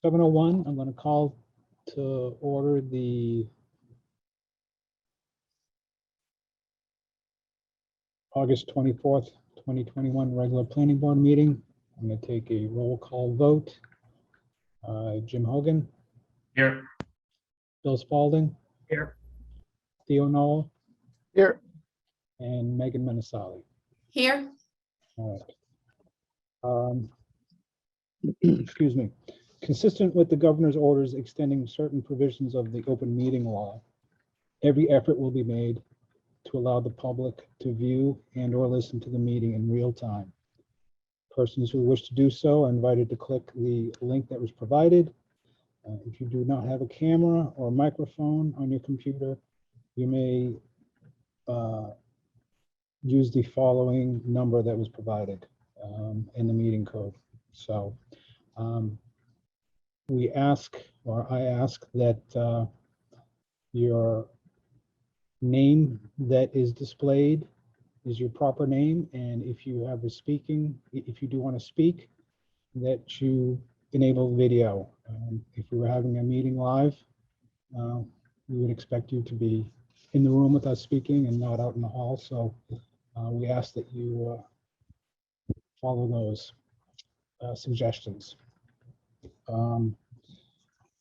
7:01, I'm going to call to order the August 24th, 2021 regular planning board meeting. I'm going to take a roll call vote. Jim Hogan. Here. Bill Spalding. Here. Theo Knoll. Here. And Megan Menasali. Here. All right. Excuse me. Consistent with the governor's orders extending certain provisions of the open meeting law, every effort will be made to allow the public to view and or listen to the meeting in real time. Persons who wish to do so are invited to click the link that was provided. If you do not have a camera or microphone on your computer, you may use the following number that was provided in the meeting code. So we ask, or I ask, that your name that is displayed is your proper name, and if you have if you do want to speak, that you enable video. If we were having a meeting live, we would expect you to be in the room with us speaking and not out in the hall. So we ask that you follow those suggestions.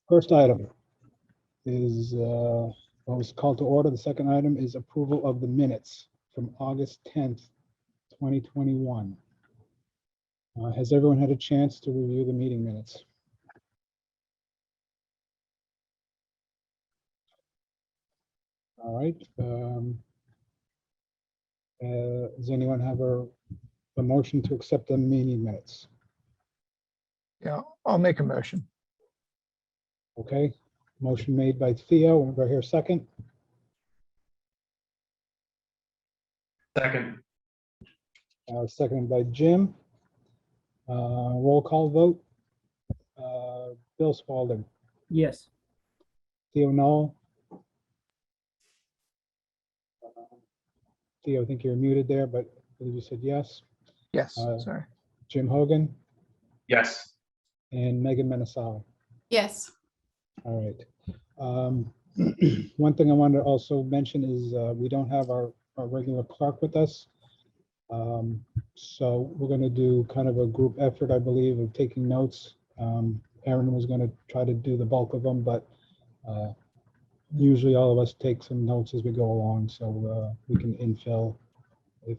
First item is what was called to order. The second item is approval of the minutes from August 10th, 2021. Has everyone had a chance to review the meeting minutes? All right. Does anyone have a motion to accept the meeting minutes? Yeah, I'll make a motion. Okay. Motion made by Theo. We'll go here second. Second. Seconded by Jim. Roll call vote. Bill Spalding. Yes. Theo Knoll. Theo, I think you're muted there, but I believe you said yes. Yes, sorry. Jim Hogan Yes. and Megan Menasali. Yes. All right. One thing I wanted to also mention is we don't have our regular clerk with us. So we're going to do kind of a group effort, I believe, of taking notes. Erin was going to try to do the bulk of them, but usually all of us take some notes as we go along, so we can infill if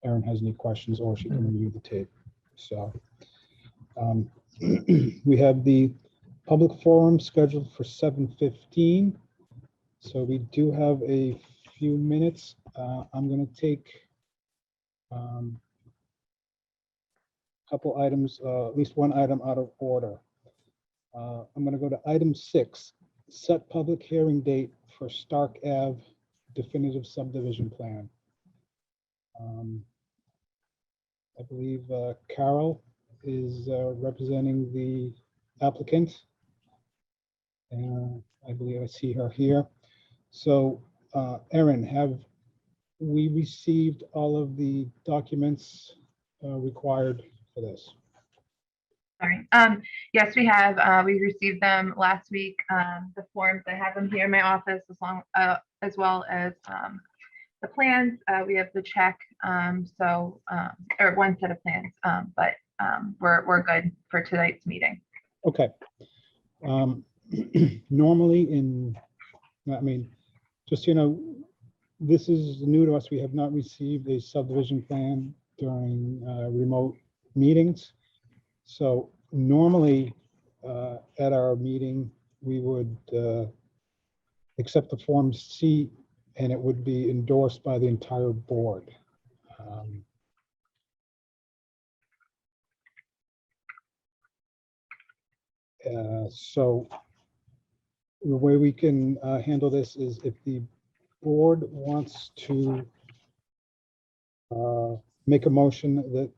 Erin has any questions, or she can review the tape. So we have the public forum scheduled for 7:15. So we do have a few minutes. I'm going to take a couple items, at least one item out of order. I'm going to go to item 6, set public hearing date for Stark Ave definitive subdivision plan. I believe Carol is representing the applicant. And I believe I see her here. So Erin, have we received all of the documents required for this? Sorry. Yes, we have. We received them last week. The forms, I have them here in my office, as well as the plans. We have the check. Or one set of plans. But we're good for tonight's meeting. Okay. Normally just, this is new to us. We have not received a subdivision plan during remote meetings. So normally at our meeting, we would accept the Form C and it would be endorsed by the entire board. So the way we can handle this is if the board wants to make a motion that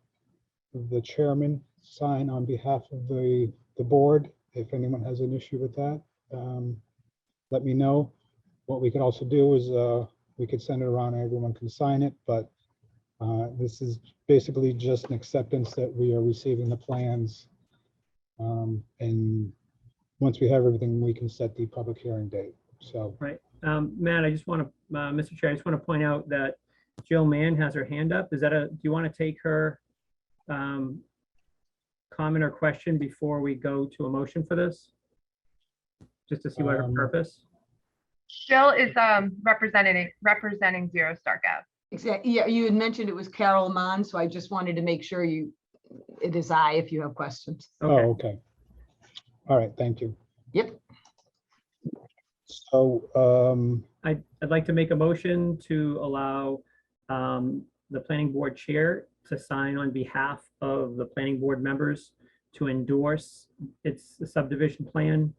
the chairman sign on behalf of the board. If anyone has an issue with that, let me know. What we could also do is we could send it around and everyone can sign it, but this is basically just an acceptance that we are receiving the plans And once we have everything, we can set the public hearing date. So, Right. Matt, I just want to, Mr. Chair, I just want to point out that Jill Mann has her hand up. Is that do you want to take her comment or question before we go to a motion for this? Just to see what her purpose? Jill is representing Zero Stark Ave. Exactly. Yeah, you had mentioned it was Carol Mann, so I just wanted to make sure it is I if you have questions. oh, okay. All right, thank you. Yep. So, I'd like to make a motion to allow the planning board chair to sign on behalf of the planning board members to endorse its subdivision plan.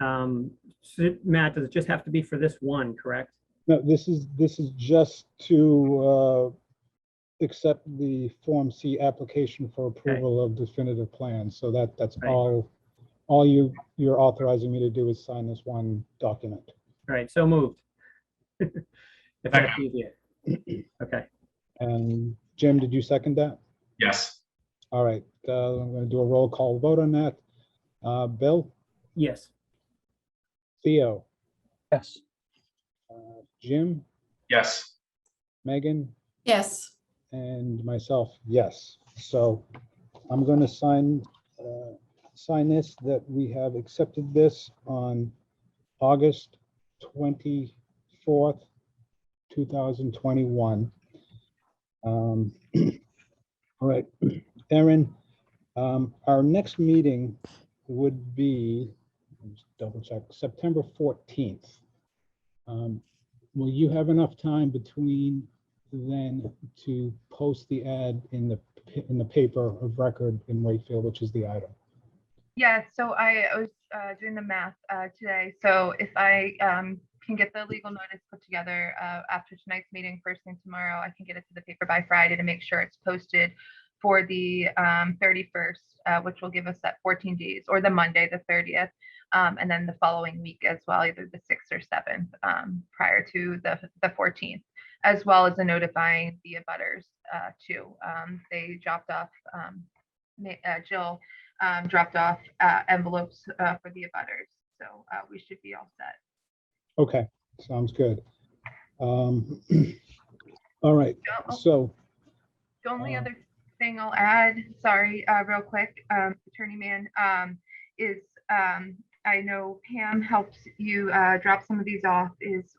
Matt, does it just have to be for this one, correct? no, this is just to accept the Form C application for approval of definitive plans. So that's Right. all you're authorizing me to do is sign this one document. All right, so moved. If that's easier. Okay, And Jim, did you second that? Yes. All right, I'm going to do a roll call vote on that. Bill, yes. Theo, Yes. Jim, Yes. Megan, Yes. and myself, yes. So I'm going to sign this, that we have accepted this on August 24th, 2021. All right, Erin, our next meeting would be, let's double check, September 14th. Will you have enough time between then to post the ad in the paper of record in Wakefield, which is the item? Yeah, so I was doing the math today. So if I can get the legal notice put together after tonight's meeting, first thing tomorrow, I can get it to the paper by Friday to make sure it's posted for the 31st, which will give us that 14 days, or the Monday, the 30th, and then the following week as well, either the 6th or 7th, prior to the 14th, as well as notifying the abutters too. They dropped off, Jill dropped off envelopes for the abutters, so we should be all set. Okay, sounds good. All right, so The only other thing I'll add, sorry, real quick, Attorney Mann, is I know Pam helps you drop some of these off.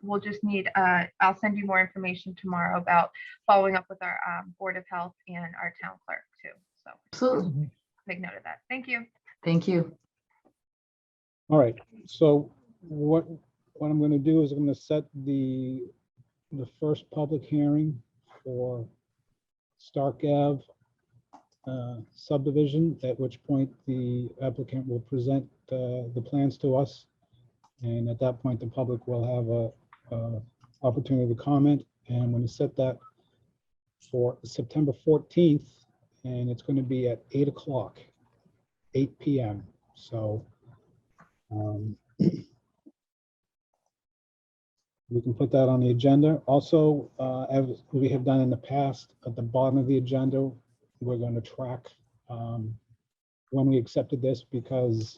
We'll just need, I'll send you more information tomorrow about following up with our Board of Health and our town clerk too. So Absolutely. make note of that. Thank you. Thank you. all right, so what I'm going to do is I'm going to set the first public hearing for Stark Ave subdivision, at which point the applicant will present the plans to us. And at that point, the public will have a opportunity to comment. And I'm going to set that for September 14th, and it's going to be at 8 o'clock, 8 p.m. So we can put that on the agenda. Also, as we have done in the past, at the bottom of the agenda, we're going to track when we accepted this, because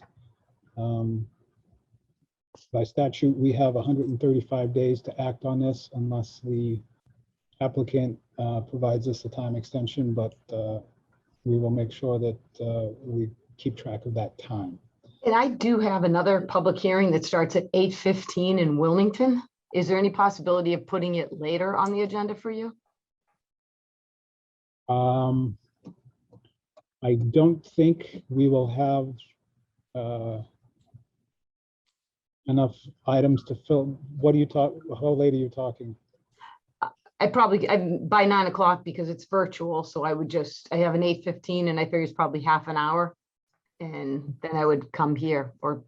by statute, we have 135 days to act on this unless the applicant provides us a time extension, but we will make sure that we keep track of that time. And I do have another public hearing that starts at 8:15 in Wilmington. Is there any possibility of putting it later on the agenda for you? I don't think we will have enough items to fill. What do you talk? How late are you talking? I'm by 9 o'clock because it's virtual. So I have an 8:15 and I figure it's probably half an hour. And then I would come here or,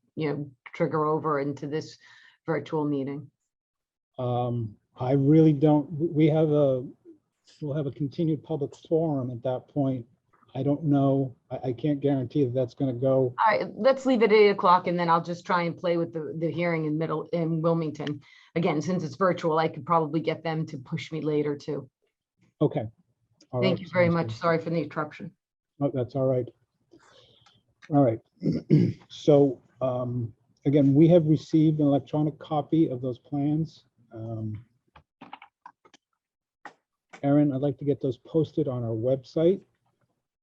trigger over into this virtual meeting. I really don't. We'll have a continued public forum at that point. I don't know. I can't guarantee that that's going to go. All right, let's leave it at 8 o'clock and then I'll just try and play with the hearing in Wilmington. Again, since it's virtual, I could probably get them to push me later too. Okay. All Thank right, you very sounds much. good. Sorry for the interruption. Oh, that's all right. All right. So again, we have received an electronic copy of those plans. Erin, I'd like to get those posted on our website.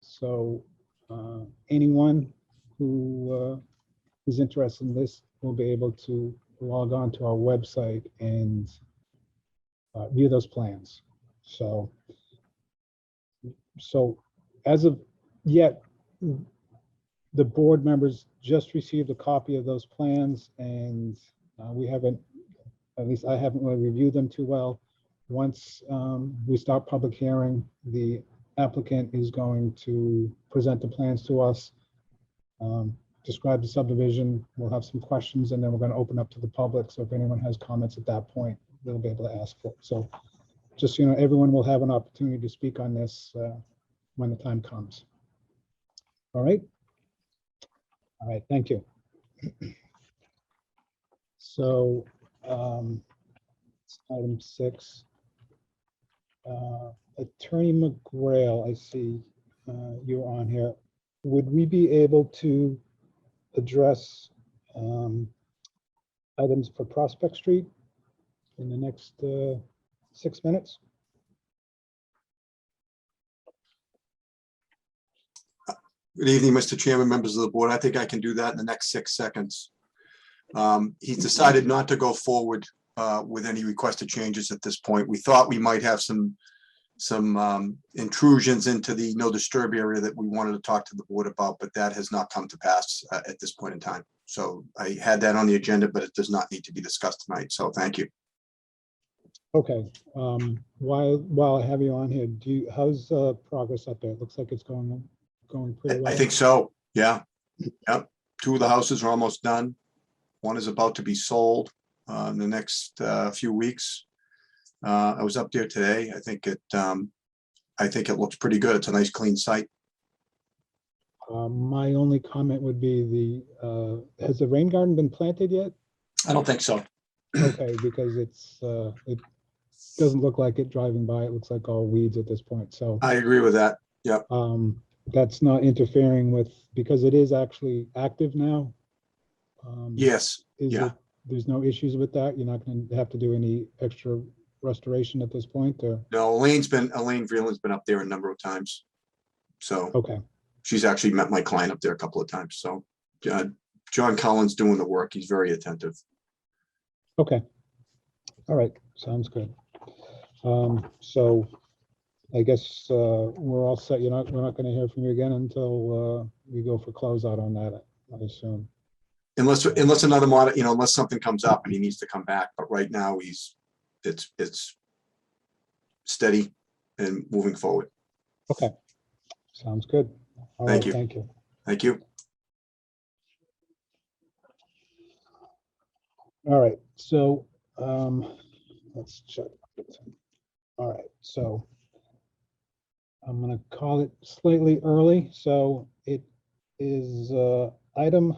So anyone who is interested in this will be able to log on to our website and view those plans. So as of yet, the board members just received a copy of those plans, and we haven't, at least I haven't really reviewed them too well. Once we start public hearing, the applicant is going to present the plans to us, describe the subdivision. We'll have some questions, and then we're going to open up to the public. So if anyone has comments at that point, they'll be able to ask for it. So just, you know, everyone will have an opportunity to speak on this when the time comes. All right. All right, thank you. So item 6. Attorney McGrail, I see you're on here. Would we be able to address items for Prospect Street in the next 6 minutes? Good evening, Mr. Chairman, members of the board. I think I can do that in the next 6 seconds. He's decided not to go forward with any requested changes at this point. We thought we might have some intrusions into the no disturb area that we wanted to talk to the board about, but that has not come to pass at this point in time. So I had that on the agenda, but it does not need to be discussed tonight. So thank you. Okay. While I have you on here, how's progress up there? It looks like it's going pretty well. I think so. Yeah. Yep. 2 of the houses are almost done. One is about to be sold in the next few weeks. I was up there today. I think it looks pretty good. It's a nice clean site. My only comment would be has the rain garden been planted yet? I don't think so. Okay, because it doesn't look like it driving by. It looks like all weeds at this point. So I agree with that. Yep. That's not interfering with, because it is actually active now. Yes. Yeah. There's no issues with that? You're not going to have to do any extra restoration at this point, or? No, Elaine Vreeland's been up there a number of times. So Okay. she's actually met my client up there a couple of times. So John Collins doing the work. He's very attentive. Okay. All right. Sounds good. So I guess we're all set. We're not going to hear from you again until we go for closeout on that, I assume. Unless another unless something comes up and he needs to come back. But right now it's steady and moving forward. Okay. Sounds good. All Thank right, you. Thank you. Thank you. All right. So let's check. All right. So I'm going to call it slightly early. So it is item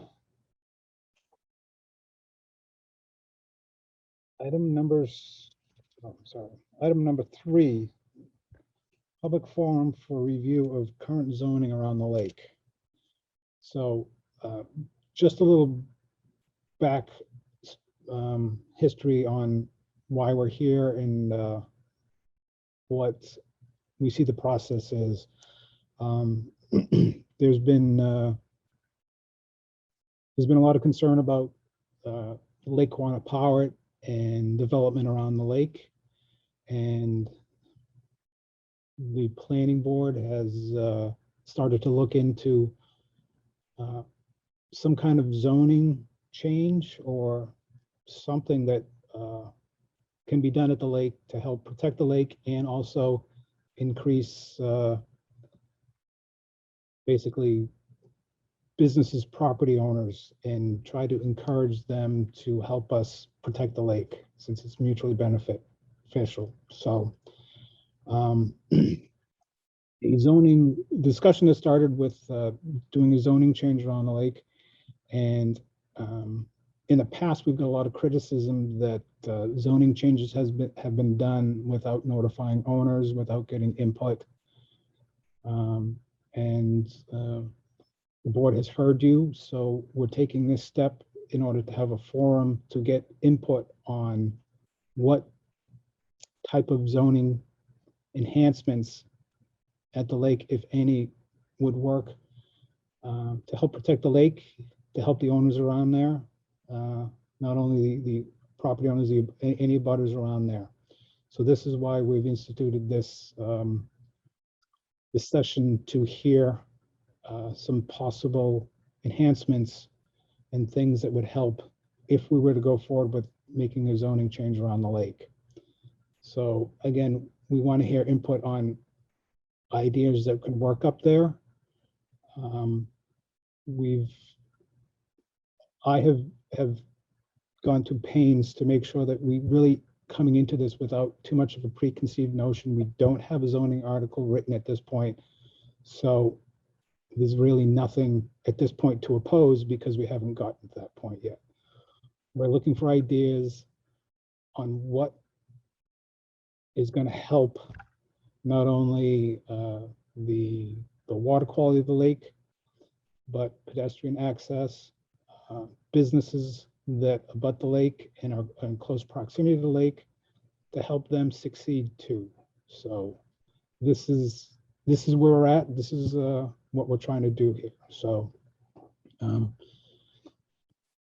number 3, public forum for review of current zoning around the lake. So just a little back history on why we're here and what we see the process is. There's been a lot of concern about Lake Quannapowitt and development around the lake, and the planning board has started to look into some kind of zoning change or something that can be done at the lake to help protect the lake and also increase basically businesses, property owners, and try to encourage them to help us protect the lake since it's mutually beneficial. So the zoning discussion has started with doing a zoning change around the lake. And in the past, we've got a lot of criticism that zoning changes have been done without notifying owners, without getting input. the board has heard you, so we're taking this step in order to have a forum to get input on what type of zoning enhancements at the lake, if any, would work to help protect the lake, to help the owners around there, not only the property owners, any butters around there. So this is why we've instituted this this session, to hear some possible enhancements and things that would help if we were to go forward with making a zoning change around the lake. So again, we want to hear input on ideas that could work up there. I have gone to pains to make sure that we really coming into this without too much of a preconceived notion. We don't have a zoning article written at this point. So there's really nothing at this point to oppose because we haven't gotten to that point yet. We're looking for ideas on what is going to help not only the water quality of the lake, but pedestrian access, businesses that abut the lake and are in close proximity to the lake, to help them succeed too. So this is where we're at. This is what we're trying to do here. So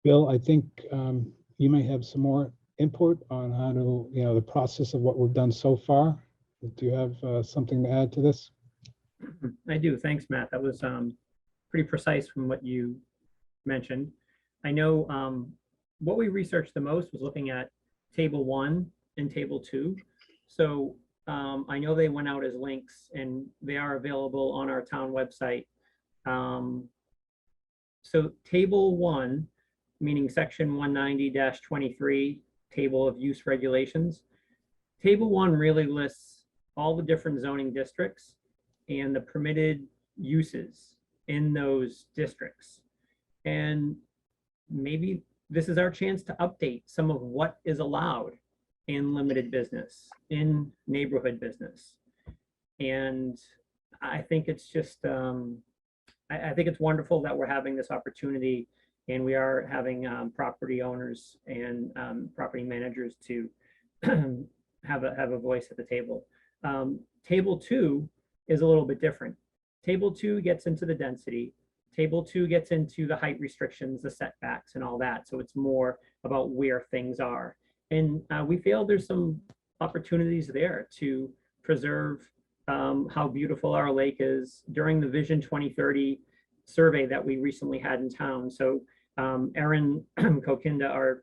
Bill, I think you may have some more input on how to, the process of what we've done so far. Do you have something to add to this? I do. Thanks, Matt. That was pretty precise from what you mentioned. I know what we researched the most was looking at table 1 and table 2. So I know they went out as links and they are available on our town website. So table 1, meaning section 190-23, table of use regulations. Table 1 really lists all the different zoning districts and the permitted uses in those districts. And maybe this is our chance to update some of what is allowed in limited business, in neighborhood business. And I think it's just, I think it's wonderful that we're having this opportunity, and we are having property owners and property managers to have a voice at the table. Table 2 is a little bit different. Table 2 gets into the density. Table 2 gets into the height restrictions, the setbacks and all that. So it's more about where things are. And we feel there's some opportunities there to preserve how beautiful our lake is during the Vision 2030 survey that we recently had in town. So Erin Kokinda,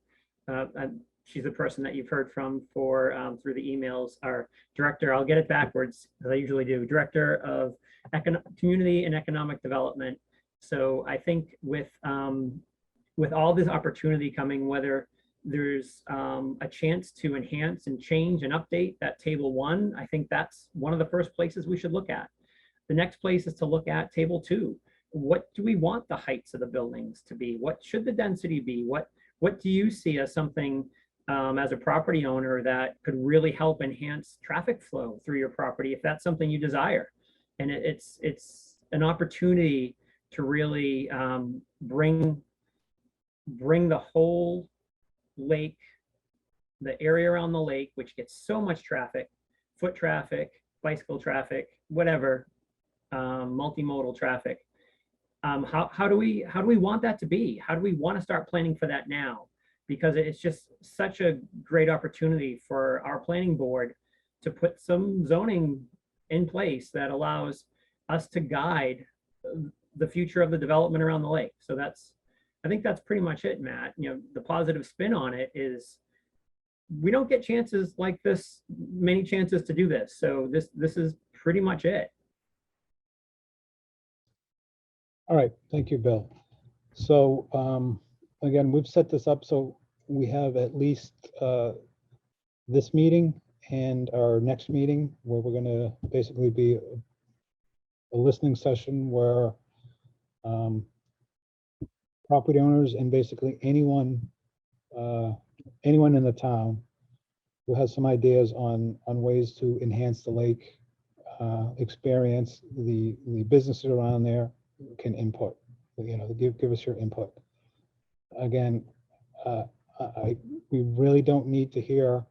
she's the person that you've heard from for through the emails, our director, I'll get it backwards as I usually do, director of community and economic development. So I think with all this opportunity coming, whether there's a chance to enhance and change and update that table 1, I think that's one of the first places we should look at. The next place is to look at table 2. What do we want the heights of the buildings to be? What should the density be? What do you see as something as a property owner that could really help enhance traffic flow through your property if that's something you desire? And it's an opportunity to really bring the whole lake, the area around the lake, which gets so much traffic, foot traffic, bicycle traffic, whatever, multimodal traffic. How do we want that to be? How do we want to start planning for that now? Because it's just such a great opportunity for our planning board to put some zoning in place that allows us to guide the future of the development around the lake. So I think that's pretty much it, Matt. The positive spin on it is we don't get chances like this, many chances to do this. So this is pretty much it. All right, thank you, Bill. So again, we've set this up so we have at least this meeting and our next meeting where we're going to basically be a listening session where property owners and basically anyone in the town who has some ideas on ways to enhance the lake experience, the businesses around there can input. give us your input. Again, we really don't need to hear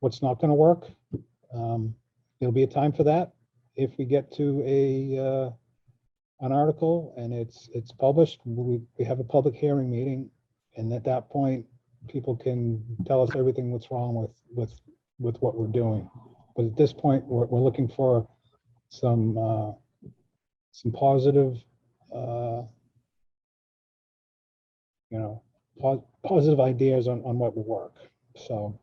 what's not going to work. There'll be a time for that. If we get to an article and it's published, we have a public hearing meeting, and at that point, people can tell us everything that's wrong with what we're doing. But at this point, we're looking for some positive, positive ideas on what will work. So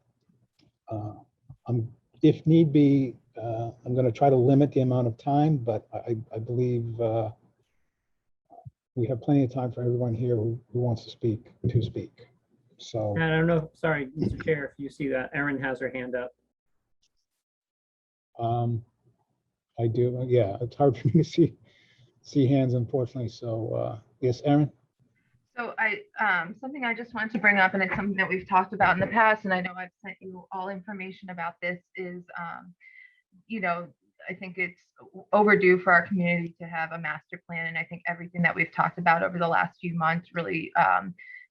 if need be, I'm going to try to limit the amount of time, but I believe we have plenty of time for everyone here who wants to speak. So And I don't know, sorry, Mr. Chair, if you see that, Erin has her hand up. I do. Yeah, it's hard for me to see hands, unfortunately. So yes, Erin. So something I just wanted to bring up, and it's something that we've talked about in the past, and I know I've sent you all information about this, is, I think it's overdue for our community to have a master plan. And I think everything that we've talked about over the last few months really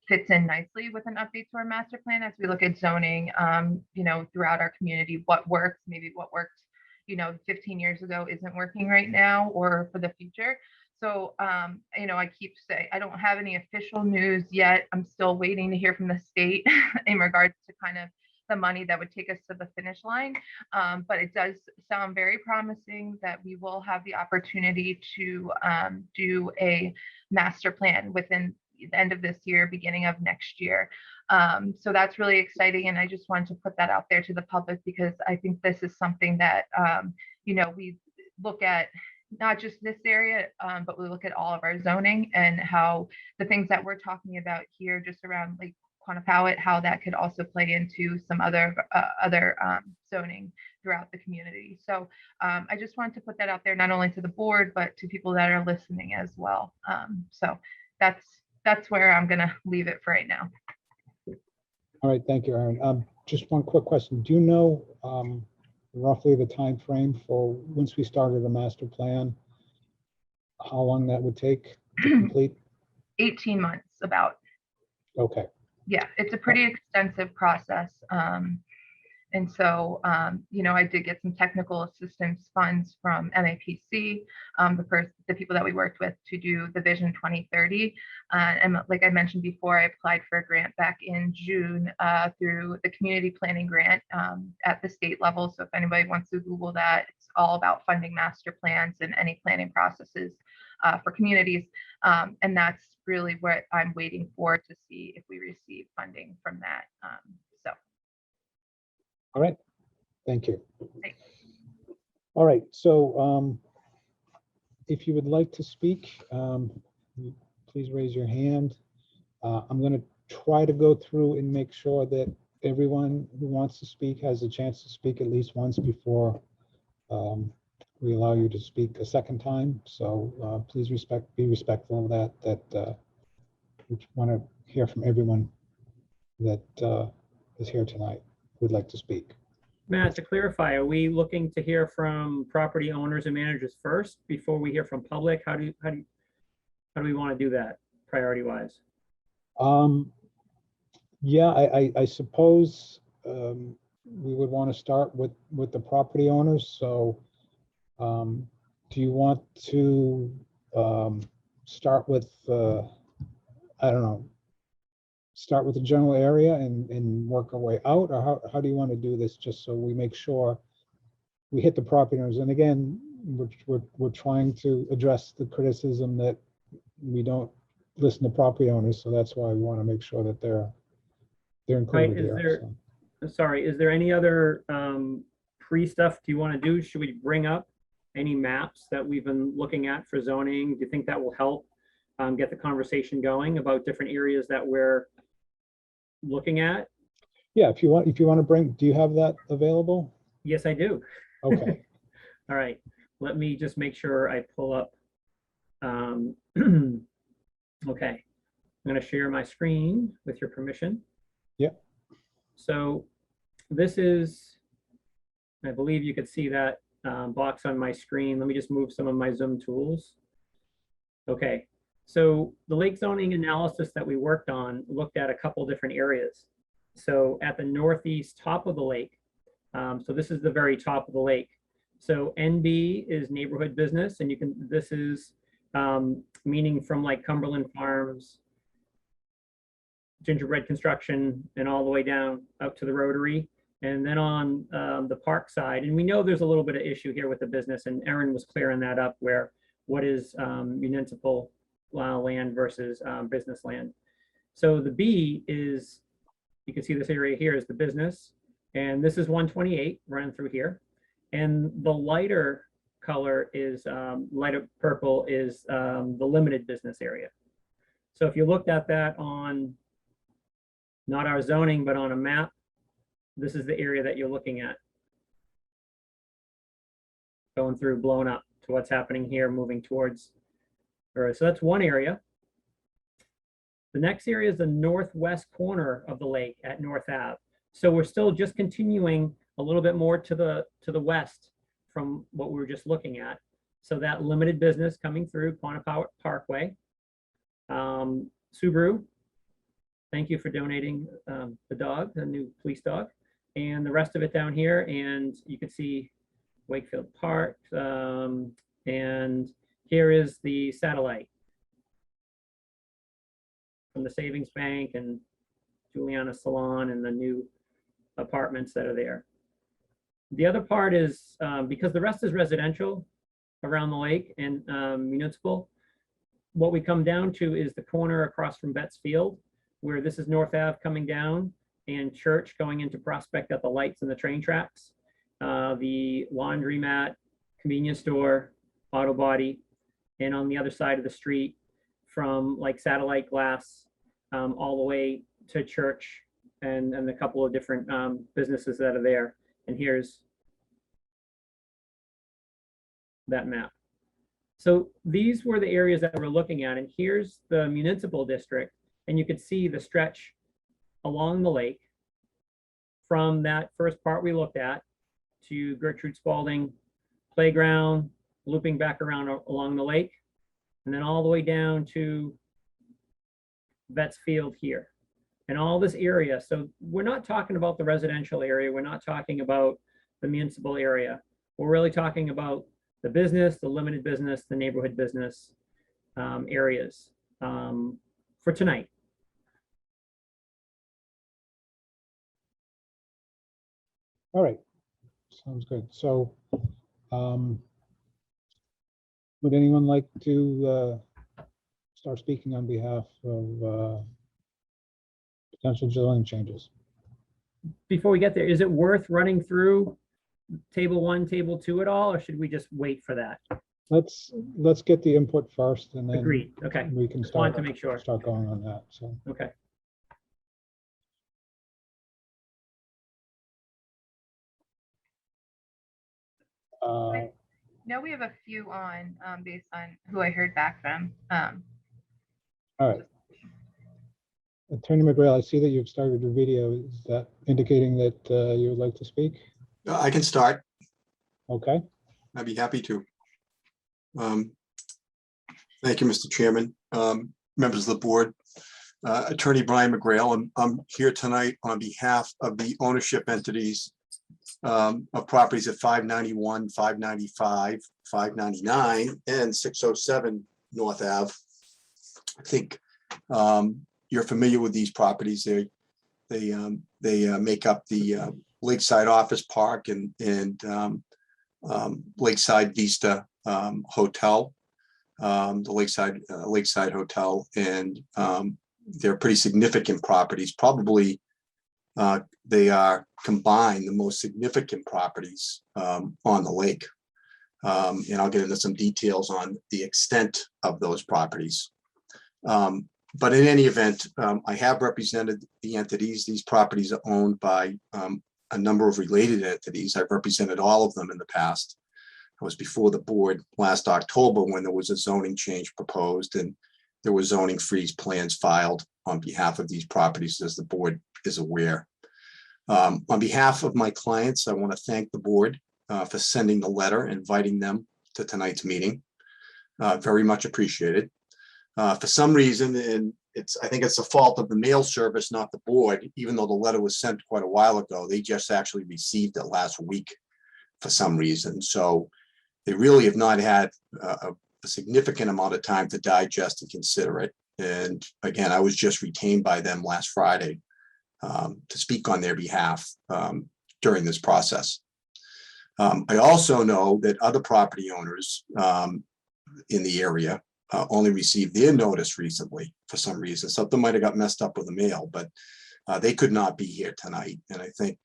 fits in nicely with an update to our master plan as we look at zoning, throughout our community, what works, maybe what worked, 15 years ago isn't working right now or for the future. So, I keep saying, I don't have any official news yet. I'm still waiting to hear from the state in regards to kind of the money that would take us to the finish line. But it does sound very promising that we will have the opportunity to do a master plan within the end of this year, beginning of next year. So that's really exciting. And I just wanted to put that out there to the public, because I think this is something that, we look at not just this area, but we look at all of our zoning and how the things that we're talking about here, just around like Quannapowitt, how that could also play into some other zoning throughout the community. So I just wanted to put that out there, not only to the board, but to people that are listening as well. So that's where I'm going to leave it for right now. All right, thank you, Erin. Just one quick question. Do you know roughly the time frame for once we started a master plan, how long that would take to complete? 18 months about. Okay. Yeah, it's a pretty extensive process. And so, I did get some technical assistance funds from MAPC, the people that we worked with to do the Vision 2030. And like I mentioned before, I applied for a grant back in June through the community planning grant at the state level. So if anybody wants to Google that, it's all about funding master plans and any planning processes for communities. And that's really what I'm waiting for, to see if we receive funding from that. All right, thank you. Thanks. All right, so if you would like to speak, please raise your hand. I'm going to try to go through and make sure that everyone who wants to speak has a chance to speak at least once before we allow you to speak a second time. So please be respectful of that we want to hear from everyone that is here tonight who would like to speak. Matt, to clarify, are we looking to hear from property owners and managers first before we hear from public? How do we want to do that priority wise? Yeah, I suppose we would want to start with the property owners. So do you want to start with I don't know, start with the general area and work our way out, or how do you want to do this, just so we make sure we hit the property owners? And again, we're trying to address the criticism that we don't listen to property owners, so that's why we want to make sure that they're included here. Sorry, is there any other pre-stuff do you want to do? Should we bring up any maps that we've been looking at for zoning? Do you think that will help get the conversation going about different areas that we're looking at? Yeah, if you want to bring, do you have that available? Yes, I do. Okay. All right, let me just make sure I pull up. Okay, I'm going to share my screen with your permission. Yep. So this is, I believe you could see that box on my screen. Let me just move some of my Zoom tools. Okay, So the lake zoning analysis that we worked on looked at a couple different areas. So at the northeast top of the lake, so this is the very top of the lake. So NB is neighborhood business, and this is meaning from like Cumberland Farms, Gingerbread Construction, and all the way down up to the Rotary. And then on the park side, and we know there's a little bit of issue here with the business, and Erin was clearing that up, where what is municipal land versus business land. So the B is, you can see this area here is the business, and this is 128 running through here. And the lighter color is, lighter purple is the limited business area. So if you looked at that on, not our zoning, but on a map, this is the area that you're looking at. Going through, blown up to what's happening here, moving towards, so that's one area. The next area is the northwest corner of the lake at North Ave. So we're still just continuing a little bit more to the west from what we were just looking at. So that limited business coming through Quantico Parkway. Subaru, thank you for donating the dog, the new police dog, and the rest of it down here. And you can see Wakefield Park, and here is the satellite from the Savings Bank and Juliana Salon and the new apartments that are there. The other part is, because the rest is residential around the lake and municipal, what we come down to is the corner across from Betts Field, where this is North Ave coming down and Church going into Prospect at the lights and the train tracks, the laundromat, convenience store, auto body, and on the other side of the street from like Satellite Glass all the way to Church and a couple of different businesses that are there. And here's that map. So these were the areas that we're looking at, and here's the municipal district, and you could see the stretch along the lake from that first part we looked at to Gertrude Spalding Playground, looping back around along the lake, and then all the way down to Betts Field here. And all this area, so we're not talking about the residential area, we're not talking about the municipal area. We're really talking about the business, the limited business, the neighborhood business areas for tonight. All right, sounds good. So would anyone like to start speaking on behalf of potential zoning changes? Before we get there, is it worth running through table 1, table 2 at all, or should we just wait for that? Let's get the input first, and then Agreed. Okay. we can Just wanted start to make sure. going on that. So Okay. No, we have a few on based on who I heard back from. all right. Attorney McGrail, I see that you've started your video. Is that indicating that you would like to speak? I can start. Okay. I'd be happy to. Thank you, Mr. Chairman, members of the board. Attorney Brian McGrail, I'm here tonight on behalf of the ownership entities of properties at 591, 595, 599, and 607 North Ave. I think you're familiar with these properties. They make up the Lakeside Office Park and Lakeside Vista Hotel, the Lakeside Hotel, and they're pretty significant properties. Probably they are combined the most significant properties on the lake. And I'll get into some details on the extent of those properties. But in any event, I have represented the entities. These properties are owned by a number of related entities. I've represented all of them in the past. I was before the board last October when there was a zoning change proposed, and there were zoning freeze plans filed on behalf of these properties, as the board is aware. On behalf of my clients, I want to thank the board for sending the letter, inviting them to tonight's meeting. Very much appreciated. For some reason, and I think it's the fault of the mail service, not the board, even though the letter was sent quite a while ago, they just actually received it last week for some reason. So they really have not had a significant amount of time to digest and consider it. And again, I was just retained by them last Friday to speak on their behalf during this process. I also know that other property owners in the area only received their notice recently for some reason. Something might have got messed up with the mail, but they could not be here tonight. And I think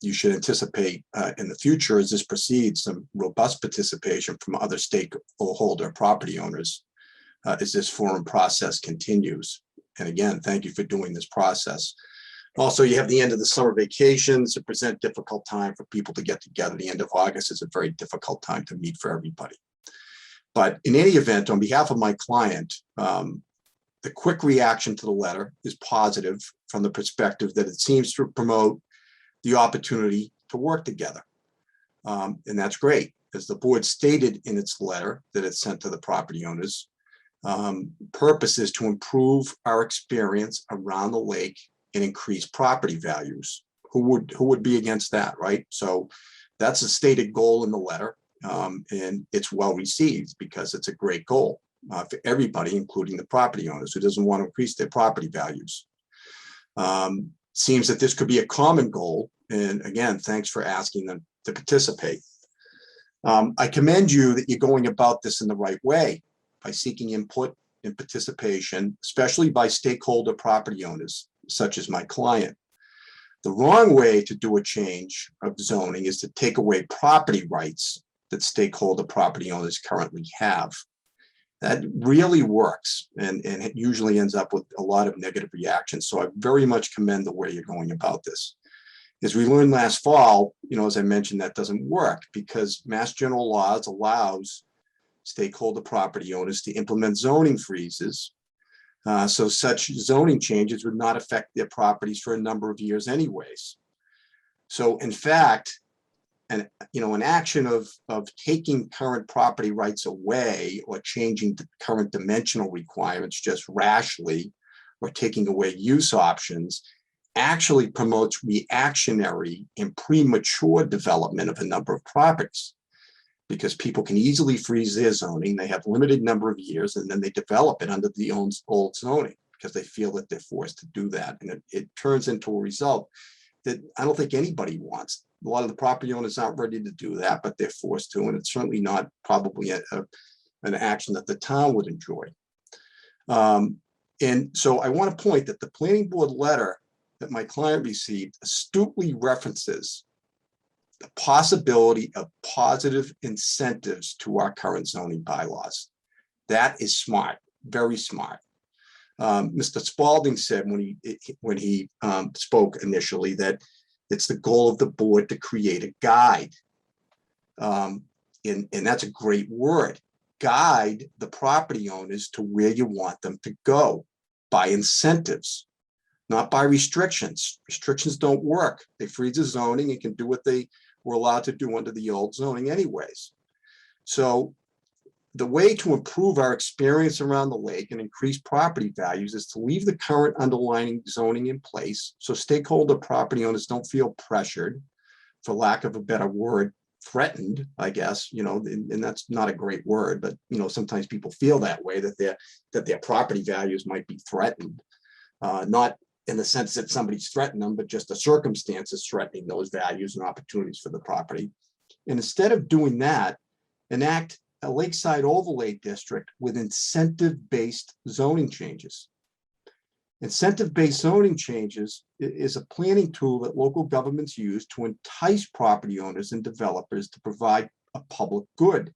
you should anticipate in the future, as this proceeds, some robust participation from other stakeholder property owners as this forum process continues. And again, thank you for doing this process. Also, you have the end of the summer vacations. It presents difficult time for people to get together. The end of August is a very difficult time to meet for everybody. But in any event, on behalf of my client, the quick reaction to the letter is positive from the perspective that it seems to promote the opportunity to work together. And that's great. As the board stated in its letter that it sent to the property owners, purpose is to improve our experience around the lake and increase property values. Who would be against that, right? So that's a stated goal in the letter, and it's well received because it's a great goal for everybody, including the property owners who doesn't want to increase their property values. Seems that this could be a common goal, and again, thanks for asking them to participate. I commend you that you're going about this in the right way by seeking input and participation, especially by stakeholder property owners, such as my client. The wrong way to do a change of zoning is to take away property rights that stakeholder property owners currently have. That really works, and it usually ends up with a lot of negative reactions. So I very much commend the way you're going about this. As we learned last fall, as I mentioned, that doesn't work because Mass General Laws allows stakeholder property owners to implement zoning freezes. So such zoning changes would not affect their properties for a number of years anyways. So in fact, an action of taking current property rights away or changing the current dimensional requirements just rashly or taking away use options actually promotes reactionary and premature development of a number of properties, because people can easily freeze their zoning. They have limited number of years and then they develop it under the old zoning because they feel that they're forced to do that. And it turns into a result that I don't think anybody wants. A lot of the property owners aren't ready to do that, but they're forced to, and it's certainly not probably an action that the town would enjoy. And so I want to point that the planning board letter that my client received astutely references the possibility of positive incentives to our current zoning bylaws. That is smart, very smart. Mr. Spalding said when he spoke initially that it's the goal of the board to create a guide. And that's a great word. Guide the property owners to where you want them to go by incentives, not by restrictions. Restrictions don't work. They freeze the zoning and can do what they were allowed to do under the old zoning anyways. So the way to improve our experience around the lake and increase property values is to leave the current underlying zoning in place so stakeholder property owners don't feel pressured, for lack of a better word, threatened, I guess, and that's not a great word, but sometimes people feel that way, that their property values might be threatened, not in the sense that somebody's threatening them, but just the circumstances threatening those values and opportunities for the property. And instead of doing that, enact a Lakeside Overlay District with incentive-based zoning changes. Incentive-based zoning changes is a planning tool that local governments use to entice property owners and developers to provide a public good,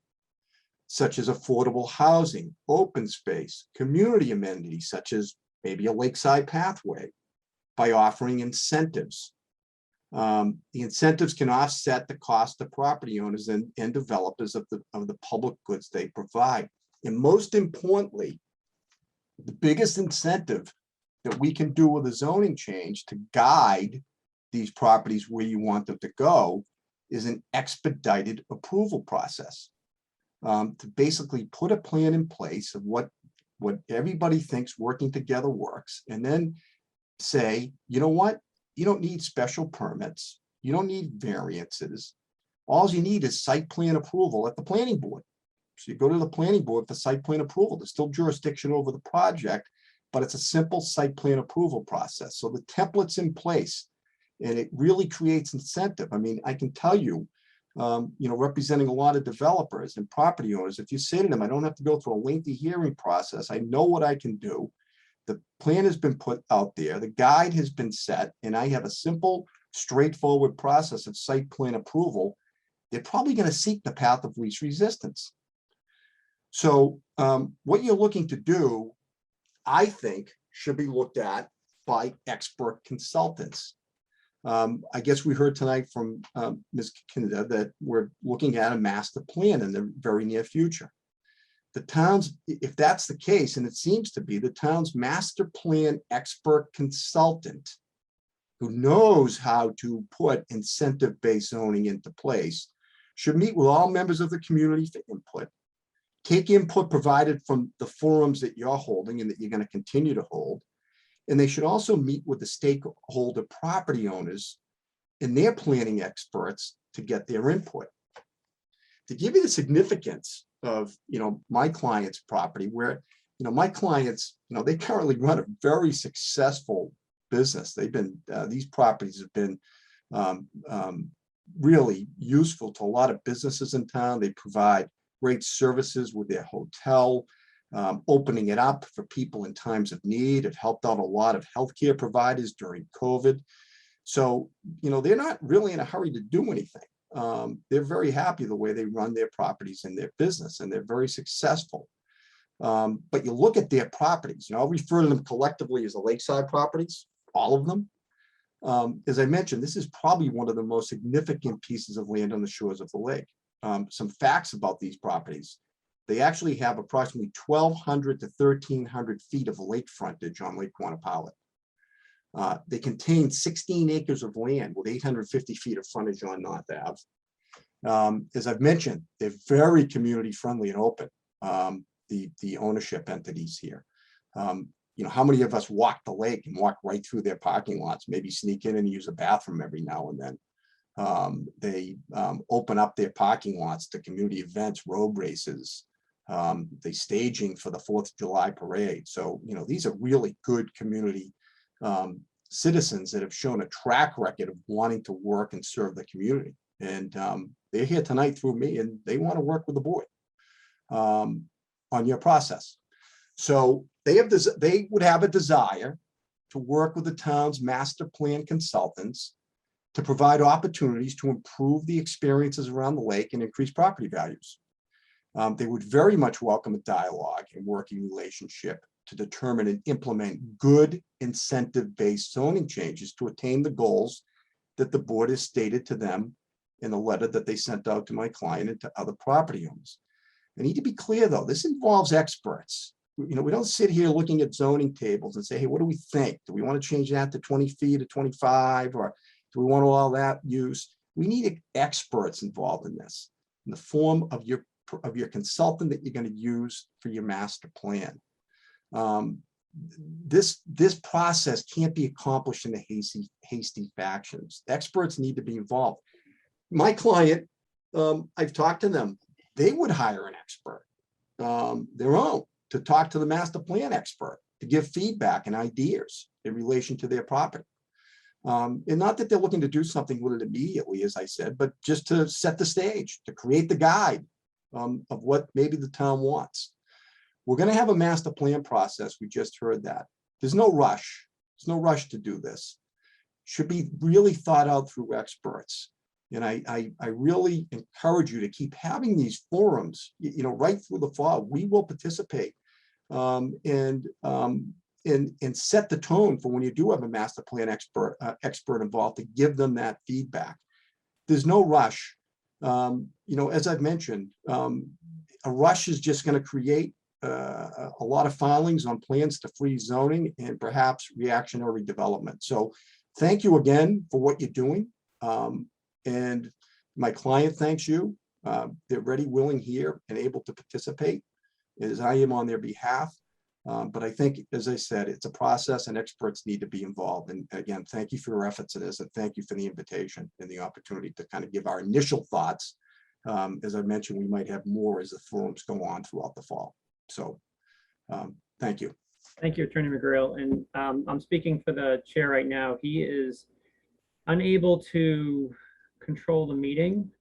such as affordable housing, open space, community amenities, such as maybe a lakeside pathway, by offering incentives. The incentives can offset the cost of property owners and developers of the public goods they provide. And most importantly, the biggest incentive that we can do with a zoning change to guide these properties where you want them to go is an expedited approval process. To basically put a plan in place of what what everybody thinks working together works, and then say, you know what? You don't need special permits. You don't need variances. All you need is site plan approval at the planning board. So you go to the planning board for site plan approval. There's still jurisdiction over the project, but it's a simple site plan approval process. So the template's in place and it really creates incentive. I mean, I can tell you, representing a lot of developers and property owners, if you say to them, I don't have to go through a lengthy hearing process. I know what I can do. The plan has been put out there. The guide has been set, and I have a simple, straightforward process of site plan approval. They're probably going to seek the path of least resistance. So what you're looking to do, I think, should be looked at by expert consultants. I guess we heard tonight from Ms. Kinda that we're looking at a master plan in the very near future. The town's, if that's the case, and it seems to be, the town's master plan expert consultant who knows how to put incentive-based zoning into place should meet with all members of the community for input, take input provided from the forums that you're holding and that you're going to continue to hold. And they should also meet with the stakeholder property owners and their planning experts to get their input. To give you the significance of, my client's property, where, my clients, they currently run a very successful business. They've been, these properties have been really useful to a lot of businesses in town. They provide great services with their hotel, opening it up for people in times of need. It helped out a lot of healthcare providers during COVID. So, they're not really in a hurry to do anything. They're very happy the way they run their properties and their business, and they're very successful. But you look at their properties, I'll refer to them collectively as the Lakeside Properties, all of them. As I mentioned, this is probably one of the most significant pieces of land on the shores of the lake. Some facts about these properties. They actually have approximately 1,200 to 1,300 feet of lake frontage on Lake Quantapowhat. They contain 16 acres of land with 850 feet of frontage on North Ave. As I've mentioned, they're very community friendly and open, the ownership entities here. How many of us walk the lake and walk right through their parking lots, maybe sneak in and use a bathroom every now and then? They open up their parking lots to community events, road races, they staging for the 4th of July parade. So, these are really good community citizens that have shown a track record of wanting to work and serve the community. And they're here tonight through me, and they want to work with the board on your process. So they would have a desire to work with the town's master plan consultants to provide opportunities to improve the experiences around the lake and increase property values. They would very much welcome a dialogue and working relationship to determine and implement good incentive-based zoning changes to attain the goals that the board has stated to them in the letter that they sent out to my client and to other property owners. I need to be clear, though, this involves experts. We don't sit here looking at zoning tables and say, hey, what do we think? Do we want to change that to 20 feet or 25, or do we want all that use? We need experts involved in this in the form of your consultant that you're going to use for your master plan. This process can't be accomplished in the hasty factions. Experts need to be involved. My client, I've talked to them. They would hire an expert, their own, to talk to the master plan expert, to give feedback and ideas in relation to their property. And not that they're looking to do something with it immediately, as I said, but just to set the stage, to create the guide of what maybe the town wants. We're going to have a master plan process. We just heard that. There's no rush. There's no rush to do this. Should be really thought out through experts. And I really encourage you to keep having these forums, right through the fall. We will participate and set the tone for when you do have a master plan expert involved, to give them that feedback. There's no rush. As I've mentioned, a rush is just going to create a lot of filings on plans to freeze zoning and perhaps reactionary development. So thank you again for what you're doing. And my client thanks you. They're ready, willing, here, and able to participate as I am on their behalf. But I think, as I said, it's a process and experts need to be involved. And again, thank you for your efforts in this, and thank you for the invitation and the opportunity to kind of give our initial thoughts. As I mentioned, we might have more as the forums go on throughout the fall. So thank you. Thank you, Attorney McGrail. And I'm speaking for the chair right now. He is unable to control the meeting.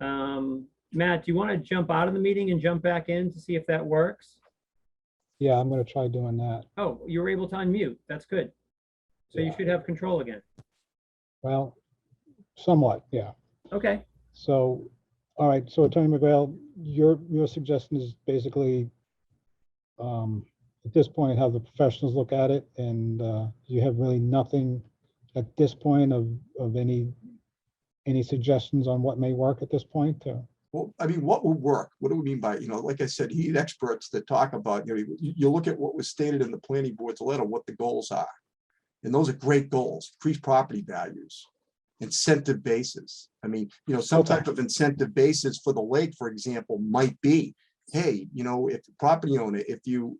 Matt, do you want to jump out of the meeting and jump back in to see if that works? Yeah, I'm going to try doing that. Oh, you were able to unmute. That's good. So you Yeah. should have control again. Well, somewhat, yeah. Okay. So, all right, so Attorney McGrail, your suggestion is basically, at this point, have the professionals look at it, and you have really nothing at this point of any suggestions on what may work at this point? Well, I mean, what would work? What do we mean by, like I said, you need experts that talk about, you look at what was stated in the planning board's letter, what the goals are. And those are great goals: increase property values, incentive bases. I mean, some Okay. type of incentive basis for the lake, for example, might be, hey, if the property owner, if you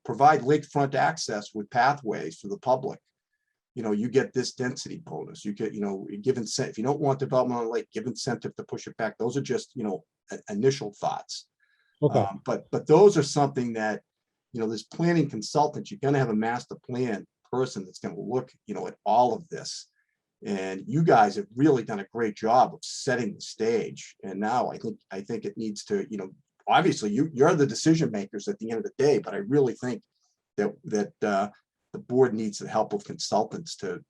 provide lakefront access with pathways for the public, you get this density bonus. You get, give incentive. If you don't want development on the lake, give incentive to push it back. Those are just, initial thoughts. Okay, But those are something that, this planning consultant, you're going to have a master plan person that's going to look, at all of this. And you guys have really done a great job of setting the stage. And now I think it needs to, obviously you're the decision makers at the end of the day, but I really think that the board needs the help of consultants to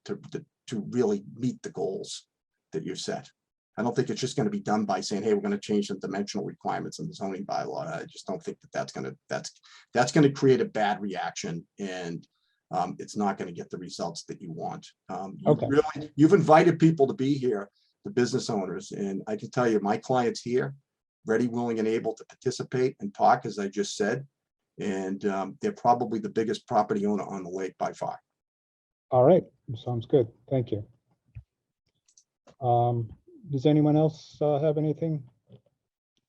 really meet the goals that you've set. I don't think it's just going to be done by saying, hey, we're going to change the dimensional requirements in the zoning bylaw. I just don't think that's going to create a bad reaction, and it's not going to get the results that you want. Okay. You've invited people to be here, the business owners, and I can tell you, my clients here, ready, willing, and able to participate and talk, as I just said. And they're probably the biggest property owner on the lake by far. all right, sounds good. Thank you. Does anyone else have anything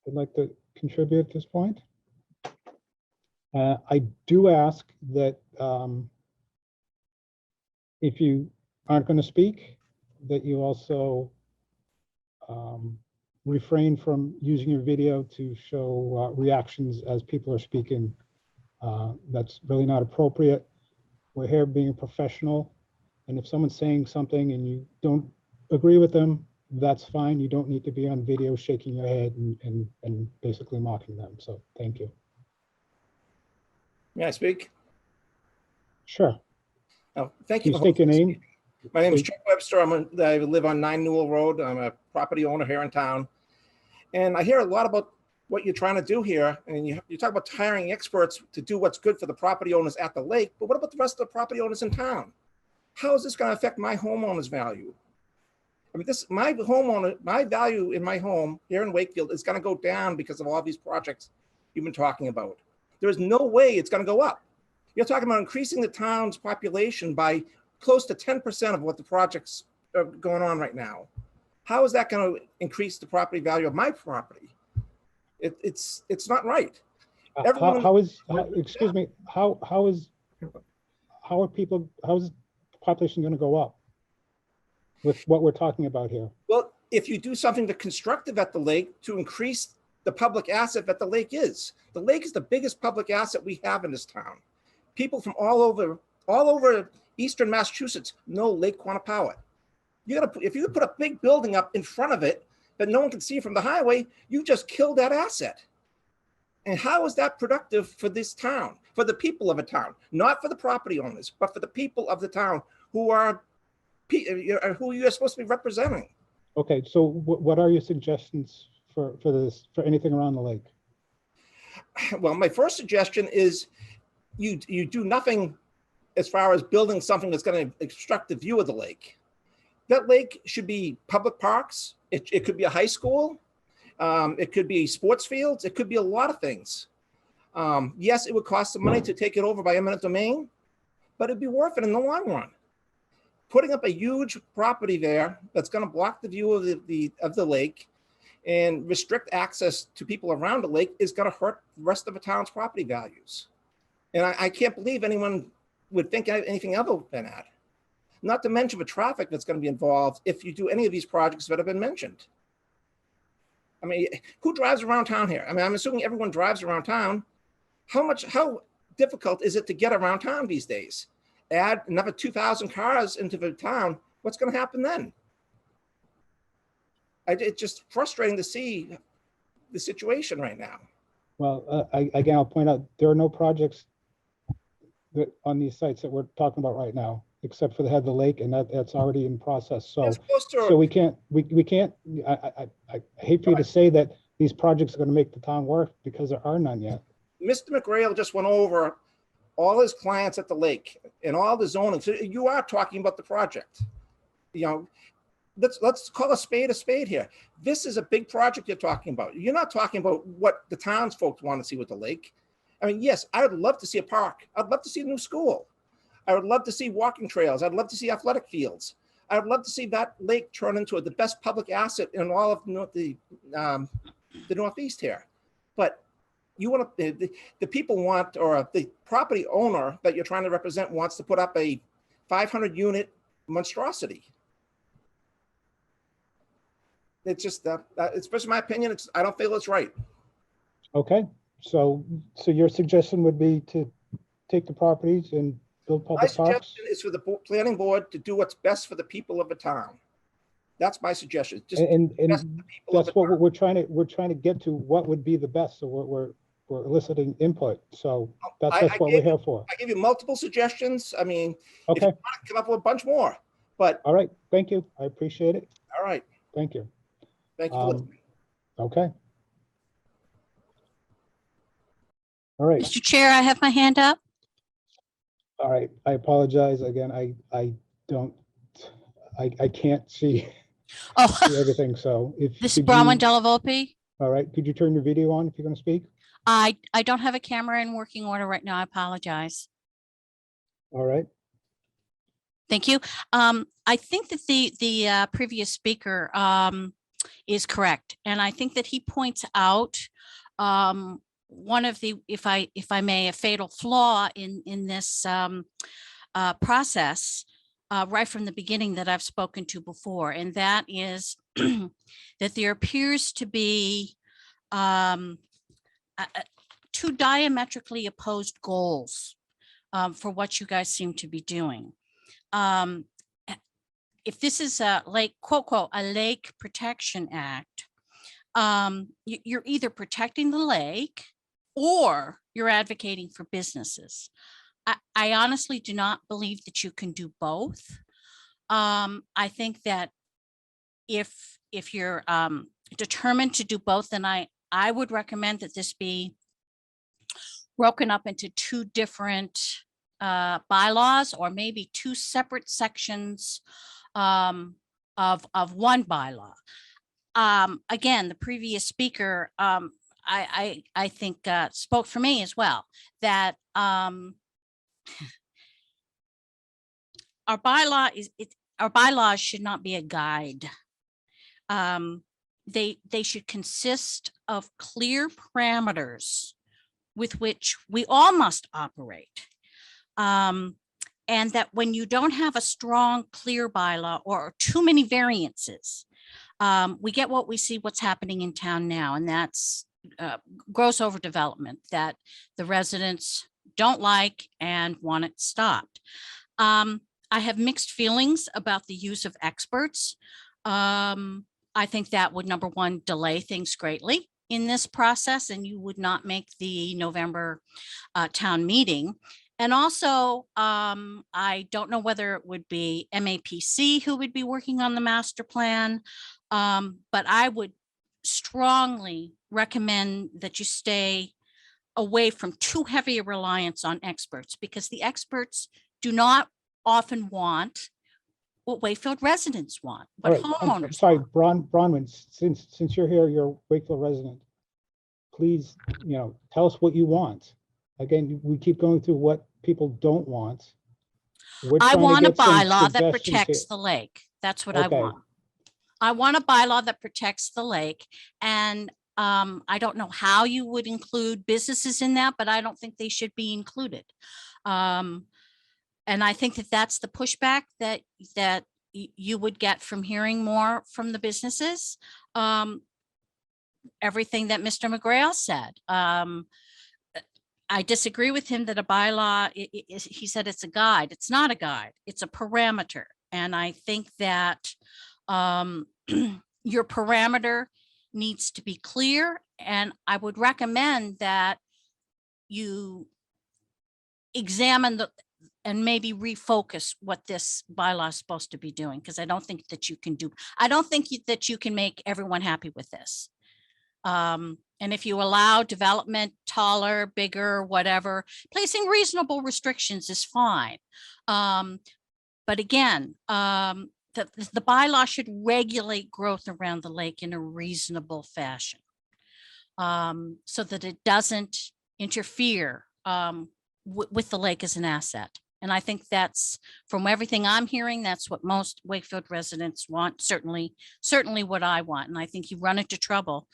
they'd like to contribute at this point? I do ask that if you aren't going to speak, that you also refrain from using your video to show reactions as people are speaking. That's really not appropriate. We're here being a professional, and if someone's saying something and you don't agree with them, that's fine. You don't need to be on video shaking your head and basically mocking them. So thank you. May I speak? Sure. Oh, thank Can you. you for state your hosting name? this. My name is Chuck Webster. I live on 9 Newell Road. I'm a property owner here in town. And I hear a lot about what you're trying to do here. And you talk about hiring experts to do what's good for the property owners at the lake. But what about the rest of the property owners in town? How is this going to affect my homeowner's value? I mean, my value in my home here in Wakefield is going to go down because of all these projects you've been talking about. There is no way it's going to go up. You're talking about increasing the town's population by close to 10% of what the projects are going on right now. How is that going to increase the property value of my property? It's not right. Excuse me, how is the population going to go up with what we're talking about here? Well, if you do something constructive at the lake to increase the public asset that the lake is. The lake is the biggest public asset we have in this town. People from all over Eastern Massachusetts know Lake Quannapowitt. If you put a big building up in front of it that no one can see from the highway, you just killed that asset. And how is that productive for this town, for the people of a town, not for the property owners, but for the people of the town who you're supposed to be representing? Okay, so what are your suggestions for anything around the lake? Well, my first suggestion is you do nothing as far as building something that's going to obstruct the view of the lake. That lake should be public parks. It could be a high school. It could be sports fields. It could be a lot of things. Yes, it would cost some money to take it over by eminent domain, but it'd be worth it in the long run. Putting up a huge property there that's going to block the view of the lake and restrict access to people around the lake is going to hurt the rest of the town's property values. And I can't believe anyone would think anything other than that. Not to mention the traffic that's going to be involved if you do any of these projects that have been mentioned. I mean, who drives around town here? I mean, I'm assuming everyone drives around town. How difficult is it to get around town these days? Add another 2,000 cars into the town, what's going to happen then? It's just frustrating to see the situation right now. Well, again, I'll point out, there are no projects that on these sites that we're talking about right now, except for the head of the lake, and that's already in process. So, It's close to- so we can't, I hate for you to say that these projects are going to make the town work, because there are none yet. Mr. McRail just went over all his clients at the lake and all the zoning. So you are talking about the project. You know, let's call a spade here. This is a big project you're talking about. You're not talking about what the townsfolk want to see with the lake. I mean, yes, I would love to see a park. I'd love to see a new school. I would love to see walking trails. I'd love to see athletic fields. I would love to see that lake turn into the best public asset in all of the Northeast here. But you want to, the people want, or the property owner that you're trying to represent wants to put up a 500 unit monstrosity. It's just, it's just my opinion. I don't feel it's right. Okay, so your suggestion would be to take the properties and build My public parks? suggestion is for the planning board to do what's best for the people of the town. That's my suggestion. Just And best for the people of that's the what town. we're trying to get to, what would be the best, so we're eliciting input, so that's I what we're here for. I give you multiple suggestions. I mean, if Okay, you want to come up with a bunch more, but all right, thank you, I appreciate it, all right. thank you. Thank you for listening. Okay. All right, Mr. Chair, I have my hand up. all right, I apologize again, I can't see Oh, everything, so if. this is could Bronwyn you- Delavolpe. All right, could you turn your video on if you're gonna speak? I don't have a camera in working order right now. I apologize. All right, Thank you. I think that the previous speaker is correct, and I think that he points out one of the, if I may, a fatal flaw in this process right from the beginning that I've spoken to before, and that is that there appears to be two diametrically opposed goals for what you guys seem to be doing. If this is a lake, quote, quote, a lake protection act, you're either protecting the lake or you're advocating for businesses. I honestly do not believe that you can do both. I think that if you're determined to do both, then I would recommend that this be broken up into two different bylaws, or maybe two separate sections of one bylaw. Again, the previous speaker, I think spoke for me as well, that our bylaws should not be a guide. They should consist of clear parameters with which we all must operate. And that when you don't have a strong, clear bylaw or too many variances, we get what we see what's happening in town now, and that's gross overdevelopment that the residents don't like and want it stopped. I have mixed feelings about the use of experts. I think that would, number one, delay things greatly in this process, and you would not make the November town meeting. And also, I don't know whether it would be MAPC who would be working on the master plan, but I would strongly recommend that you stay away from too heavy a reliance on experts, because the experts do not often want what Wakefield residents want, all what right, I'm homeowners sorry, want. Bronwyn, since you're here, you're a Wakefield resident, please, tell us what you want. Again, we keep going through what people don't want. We're I trying to want a get some bylaw that suggestions protects here. the lake. That's what I Okay. want. I want a bylaw that protects the lake. And I don't know how you would include businesses in that, but I don't think they should be included. And I think that that's the pushback that you would get from hearing more from the businesses. Everything that Mr. McGrail said. I disagree with him that a bylaw, he said it's a guide. It's not a guide. It's a parameter. And I think that your parameter needs to be clear. And I would recommend that you examine and maybe refocus what this bylaw is supposed to be doing, because I don't think that you can that you can make everyone happy with this. And if you allow development taller, bigger, whatever, placing reasonable restrictions is fine. But again, the bylaw should regulate growth around the lake in a reasonable fashion, so that it doesn't interfere with the lake as an asset. And I think that's, from everything I'm hearing, that's what most Wakefield residents want, certainly what I want. And I think you run into trouble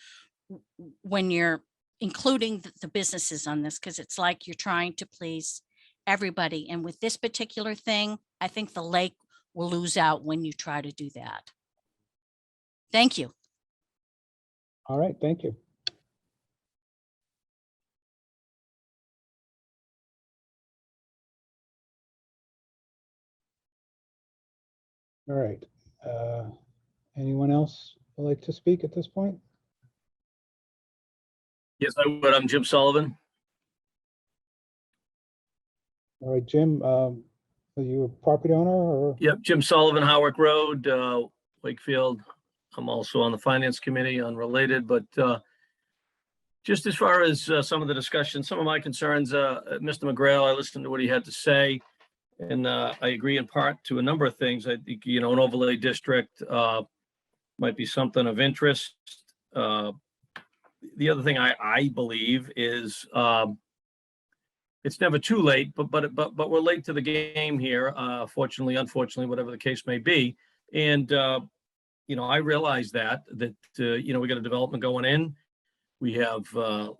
when you're including the businesses on this, because it's like you're trying to please everybody. And with this particular thing, I think the lake will lose out when you try to do that. Thank you. All right, thank you. All right. Anyone else would like to speak at this point? Yes, I would. I'm Jim Sullivan. All right, Jim, are you a property owner or? Yep, Jim Sullivan, Howick Road, Wakefield. I'm also on the finance committee, unrelated, but just as far as some of the discussion, some of my concerns, Mr. McGrail, I listened to what he had to say, and I agree in part to a number of things. I think, an overlay district might be something of interest. The other thing I believe is it's never too late, but we're late to the game here. Fortunately, unfortunately, whatever the case may be. And I realize that we got a development going in. We have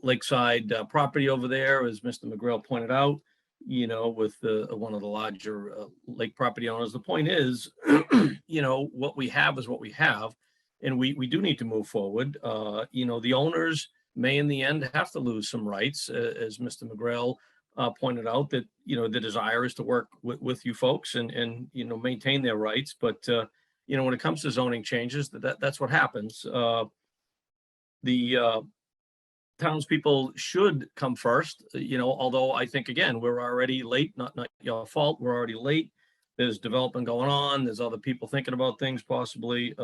Lakeside property over there, as Mr. McGrail pointed out, with one of the larger lake property owners. The point is, what we have is what we have. And we do need to move forward. The owners may in the end have to lose some rights, as Mr. McGrail pointed out, that, the desire is to work with you folks and maintain their rights. But, when it comes to zoning changes, that's what happens. The townspeople should come first, although I think, again, we're already late, not your fault. We're already late. There's development going on. There's other people thinking about things possibly.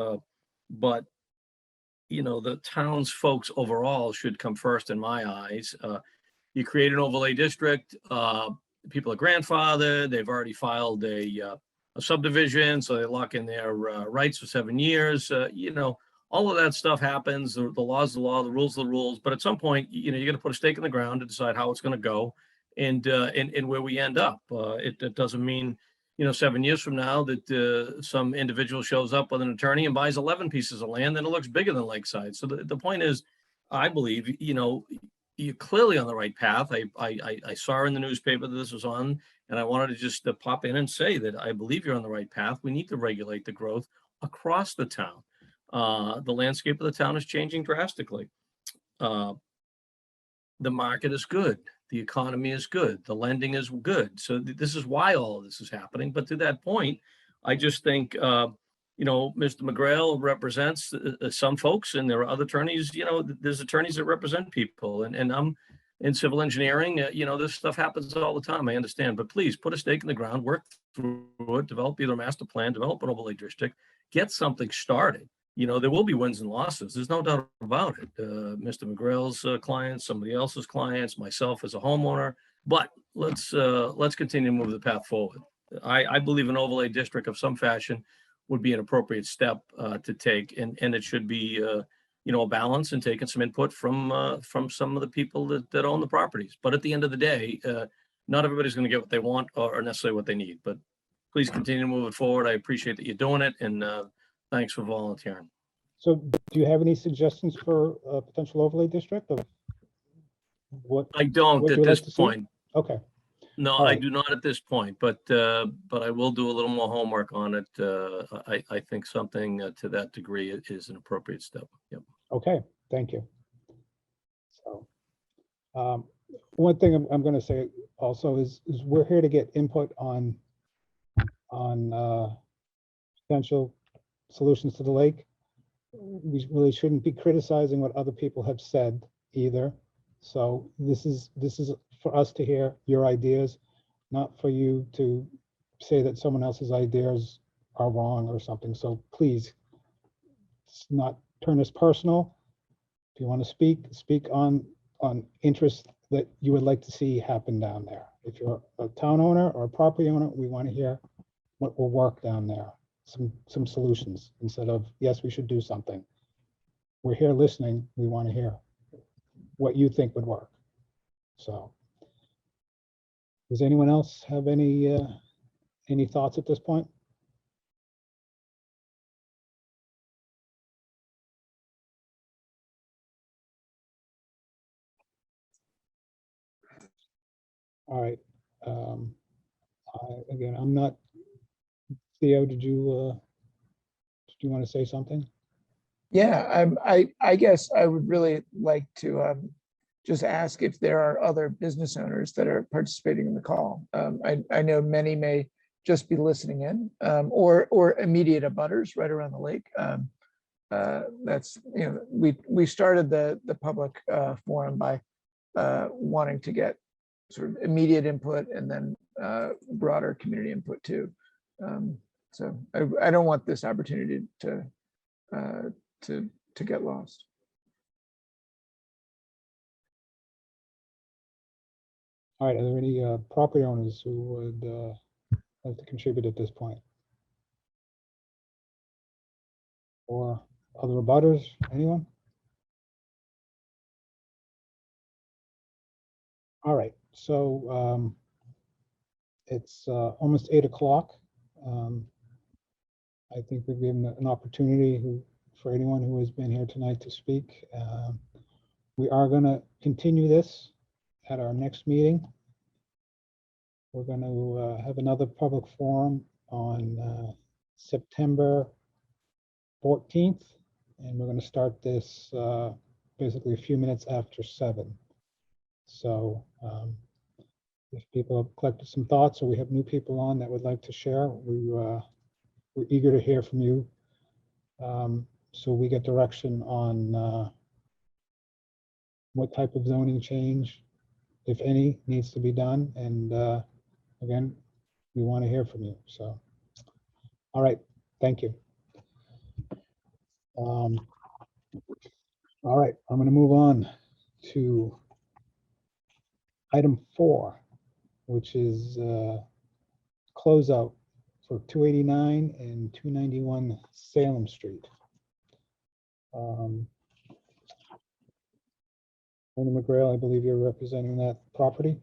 But, the town's folks overall should come first in my eyes. You create an overlay district, people are grandfathered, they've already filed a subdivision, so they lock in their rights for 7 years. All of that stuff happens. The law's the law, the rules are the rules. But at some point, you're going to put a stake in the ground to decide how it's going to go and where we end up. It doesn't mean 7 years from now that some individual shows up with an attorney and buys 11 pieces of land and it looks bigger than Lakeside. So the point is, I believe, you're clearly on the right path. I saw in the newspaper that this was on, and I wanted to just pop in and say that I believe you're on the right path. We need to regulate the growth across the town. The landscape of the town is changing drastically. The market is good. The economy is good. The lending is good. So this is why all of this is happening. But to that point, I just think, Mr. McGrail represents some folks, and there are other attorneys, there's attorneys that represent people. And I'm in civil engineering, this stuff happens all the time. I understand. But please put a stake in the ground, work through it, develop either a master plan, develop an overlay district, get something started. There will be wins and losses. There's no doubt about it. Mr. McGrail's clients, somebody else's clients, myself as a homeowner. But let's continue to move the path forward. I believe an overlay district of some fashion would be an appropriate step to take, and it should be a balance and taking some input from some of the people that own the properties. But at the end of the day, not everybody's going to get what they want or necessarily what they need. But please continue to move it forward. I appreciate that you're doing it, and thanks for volunteering. So do you have any suggestions for a potential overlay district of what? I don't What at you would like this to see? point. Okay, No, All I right. do not at this point, but I will do a little more homework on it. I think something to that degree is an appropriate step. Yep. okay, thank you. So, one thing I'm going to say also is we're here to get input on potential solutions to the lake. We really shouldn't be criticizing what other people have said either. So this is for us to hear your ideas, not for you to say that someone else's ideas are wrong or something. So please, it's not turn this personal. If you want to speak on interests that you would like to see happen down there. If you're a town owner or a property owner, we want to hear what will work down there. Some solutions instead of, yes, we should do something. We're here listening. We want to hear what you think would work. So does anyone else have any thoughts at this point? All right. Again, I'm not, Theo, did you want to say something? Yeah, I guess I would really like to just ask if there are other business owners that are participating in the call. I know many may just be listening in, or immediate abutters right around the lake. That's, we started the public forum by wanting to get sort of immediate input and then broader community input too. So I don't want this opportunity to get lost. All right, are there any property owners who would like to contribute at this point? Or other abutters, anyone? All right, so it's almost 8 o'clock. I think we've given an opportunity for anyone who has been here tonight to speak. We are going to continue this at our next meeting. We're going to have another public forum on September 14th, and we're going to start this basically a few minutes after 7. So if people have collected some thoughts or we have new people on that would like to share, we're eager to hear from you. So we get direction on what type of zoning change, if any, needs to be done. And again, we want to hear from you. So, all right, thank you. All right, I'm going to move on to item 4, which is closeout for 289 and 291 Salem Street. Ernie McGrail, I believe you're representing that property.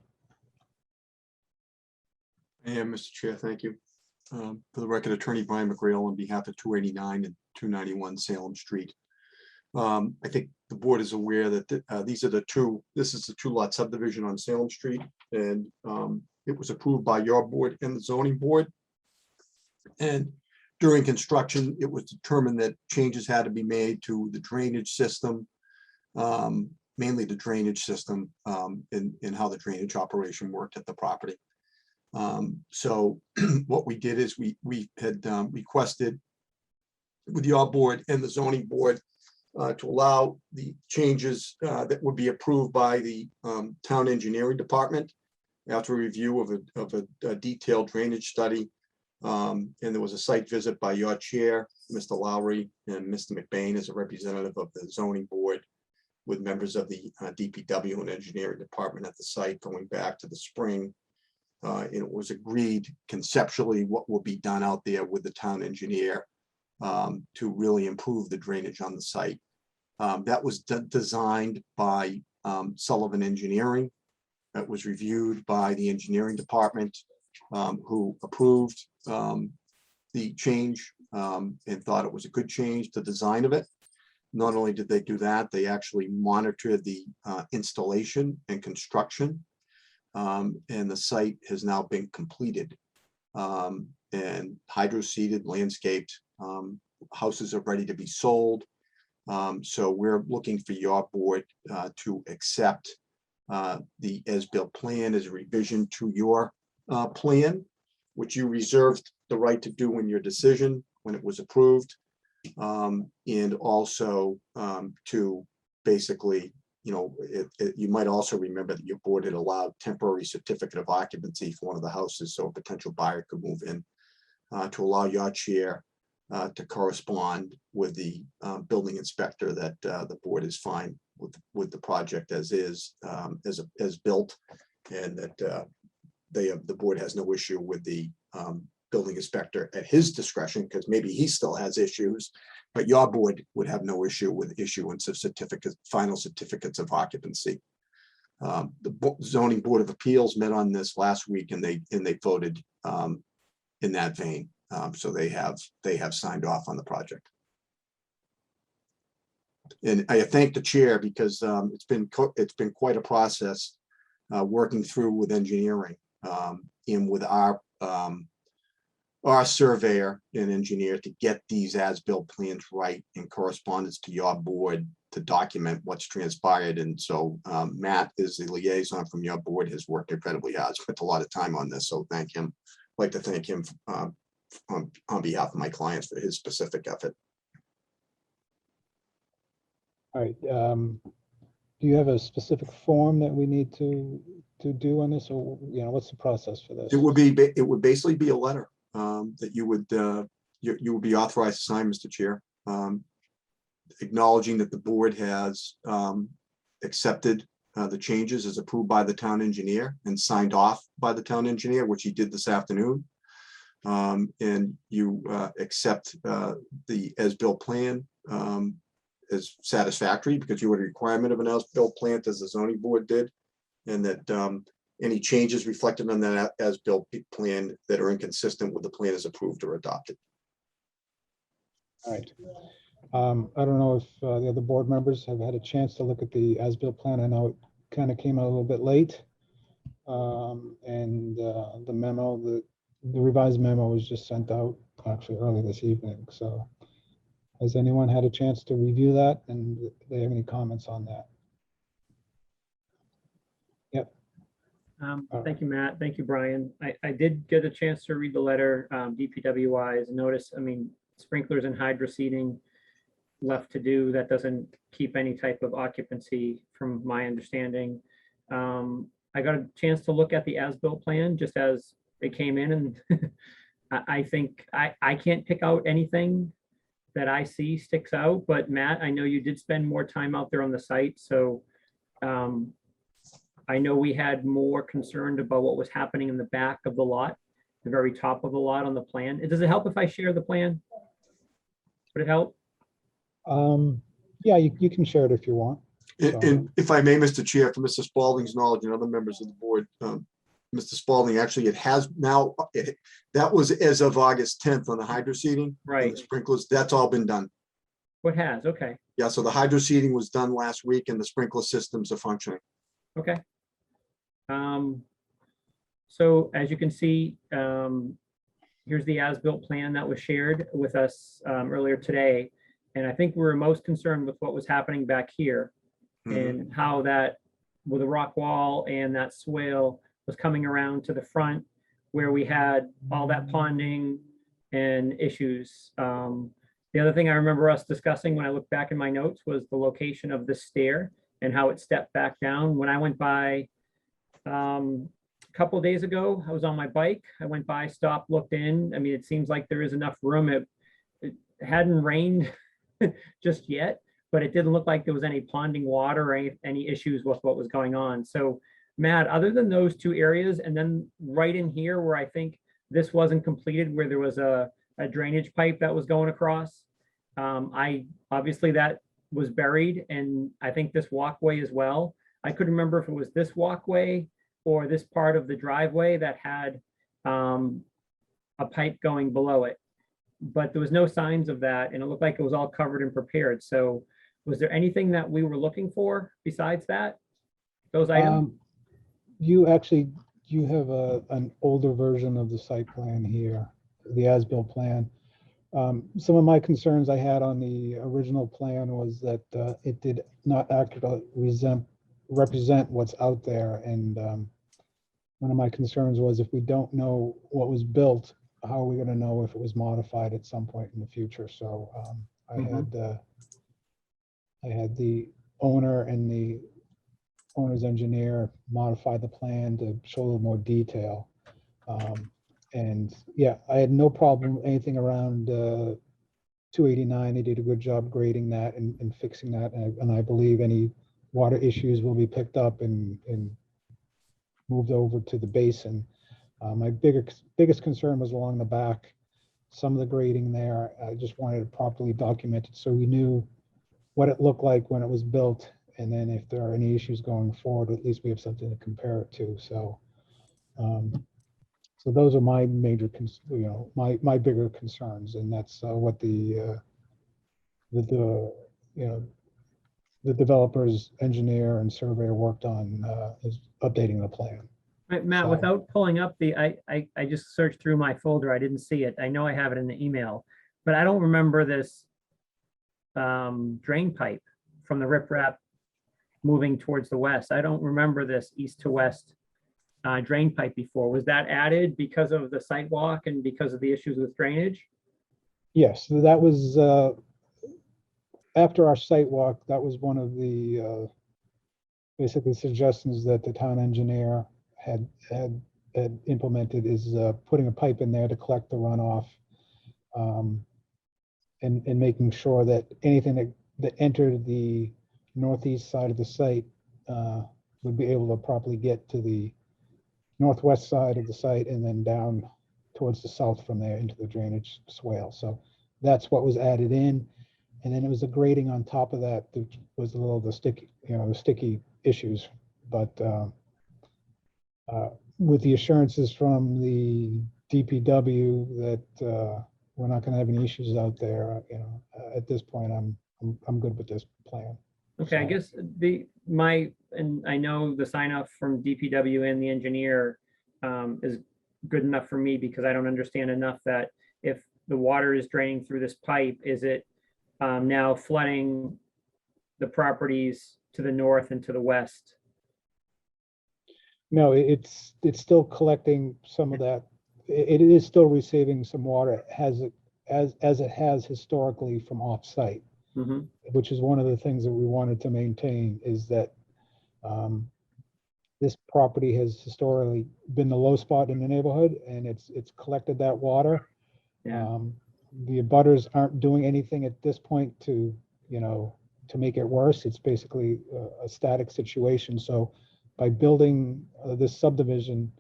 Yeah, Mr. Chair, thank you. For the record, Attorney Brian McGrail on behalf of 289 and 291 Salem Street. I think the board is aware that this is the 2-lot subdivision on Salem Street, and it was approved by your board and the zoning board. And during construction, it was determined that changes had to be made to the drainage system, mainly the drainage system, in how the drainage operation worked at the property. So what we did is we had requested with your board and the zoning board to allow the changes that would be approved by the town engineering department after review of a detailed drainage study. And there was a site visit by your chair, Mr. Lowry, and Mr. McBain as a representative of the zoning board, with members of the DPW and engineering department at the site going back to the spring. It was agreed conceptually what will be done out there with the town engineer to really improve the drainage on the site. That was designed by Sullivan Engineering. That was reviewed by the engineering department, who approved the change and thought it was a good change, the design of it. Not only did they do that, they actually monitored the installation and construction. And the site has now been completed. And hydro-seeded, landscaped, houses are ready to be sold. So we're looking for your board to accept the as-built plan as a revision to your plan, which you reserved the right to do in your decision when it was approved. And also to basically, you know, you might also remember that your board had allowed temporary certificate of occupancy for one of the houses, so a potential buyer could move in, to allow your chair to correspond with the building inspector that the board is fine with the project as is, as built, and that the board has no issue with the building inspector at his discretion, because maybe he still has issues, but your board would have no issue with issuance of certificates, final certificates of occupancy. The zoning board of appeals met on this last week, and they voted in that vein. So they have signed off on the project. And I thank the chair because it's been quite a process working through with engineering and with our surveyor and engineer to get these as-built plans right in correspondence to your board to document what's transpired. And so Matt is the liaison from your board, has worked incredibly hard, spent a lot of time on this. So thank him. I'd like to thank him on behalf of my clients for his specific effort. All right. Do you have a specific form that we need to do on this, or, you know, what's the process for this? It would basically be a letter that you would be authorized to sign, Mr. Chair, acknowledging that the board has accepted the changes as approved by the town engineer and signed off by the town engineer, which he did this afternoon. And you accept the as-built plan as satisfactory, because you had a requirement of an as-built plan as the zoning board did, and that any changes reflected on that as-built plan that are inconsistent with the plan is approved or adopted. All right. I don't know if the other board members have had a chance to look at the as-built plan. I know it kind of came out a little bit late. And the memo, the revised memo was just sent out actually early this evening. So has anyone had a chance to review that, and do they have any comments on that? Yep. Thank you, Matt. Thank you, Brian. I did get a chance to read the letter. DPW wise, notice, I mean, sprinklers and hydro seeding left to do. That doesn't keep any type of occupancy from my understanding. I got a chance to look at the as-built plan just as it came in, and I think I can't pick out anything that I see sticks out, but Matt, I know you did spend more time out there on the site, so I know we had more concerned about what was happening in the back of the lot, the very top of the lot on the plan. Does it help if I share the plan? Would it help? Yeah, you can share it if you want. And if I may, Mr. Chair, for Mr. Spalding's knowledge and other members of the board, Mr. Spalding, actually, it has now, that was as of August 10th on the hydro seeding. Right. The sprinklers, that's all been done. What has? Okay. Yeah, so the hydro seeding was done last week and the sprinkler systems are functioning. Okay. So as you can see, here's the as-built plan that was shared with us earlier today. And I think we were most concerned with what was happening back here and how that, with the rock wall and that swale, was coming around to the front where we had all that ponding and issues. The other thing I remember us discussing when I look back in my notes was the location of the stair and how it stepped back down. When I went by a couple of days ago, I was on my bike. I went by, stopped, looked in. I mean, it seems like there is enough room. It hadn't rained just yet, but it didn't look like there was any ponding water or any issues with what was going on. So Matt, other than those two areas, and then right in here where I think this wasn't completed, where there was a drainage pipe that was going across, obviously that was buried, and I think this walkway as well. I couldn't remember if it was this walkway or this part of the driveway that had a pipe going below it, but there was no signs of that, and it looked like it was all covered and prepared. So Was there anything that we were looking for besides that? Those items? You actually, you have an older version of the site plan here, the as-built plan. Some of my concerns I had on the original plan was that it did not accurately represent what's out there. And one of my concerns was if we don't know what was built, how are we going to know if it was modified at some point in the future? So I had the owner and the owner's engineer modify the plan to show a little more detail. And yeah, I had no problem, anything around 289, they did a good job grading that and fixing that. And I believe any water issues will be picked up and moved over to the basin. My biggest concern was along the back. Some of the grading there, I just wanted it properly documented so we knew what it looked like when it was built. And then if there are any issues going forward, at least we have something to compare it to. So, so those are my major, my bigger concerns, and that's what the developer's engineer and surveyor worked on is updating the plan. Right, Matt, So- without pulling up I just searched through my folder. I didn't see it. I know I have it in the email, but I don't remember this drain pipe from the riprap moving towards the west. I don't remember this east to west drain pipe before. Was that added because of the sidewalk and because of the issues with drainage? Yes, that was after our site walk. That was one of the basically suggestions that the town engineer had implemented, is putting a pipe in there to collect the runoff, and making sure that anything that entered the northeast side of the site would be able to properly get to the northwest side of the site and then down towards the south from there into the drainage swale. So that's what was added in. And then it was a grading on top of that that was a little the sticky issues. But with the assurances from the DPW that we're not going to have any issues out there, at this point, I'm good with this plan. Okay, I So- guess and I know the sign off from DPW and the engineer is good enough for me because I don't understand enough that if the water is draining through this pipe, is it now flooding the properties to the north and to the west? No, it's still collecting some of that. It is still receiving some water as it has historically from off-site, Mhm. which is one of the things that we wanted to maintain, is that this property has historically been the low spot in the neighborhood, and it's collected that water. Yeah. The abutters aren't doing anything at this point to make it worse. It's basically a static situation. So by building this subdivision,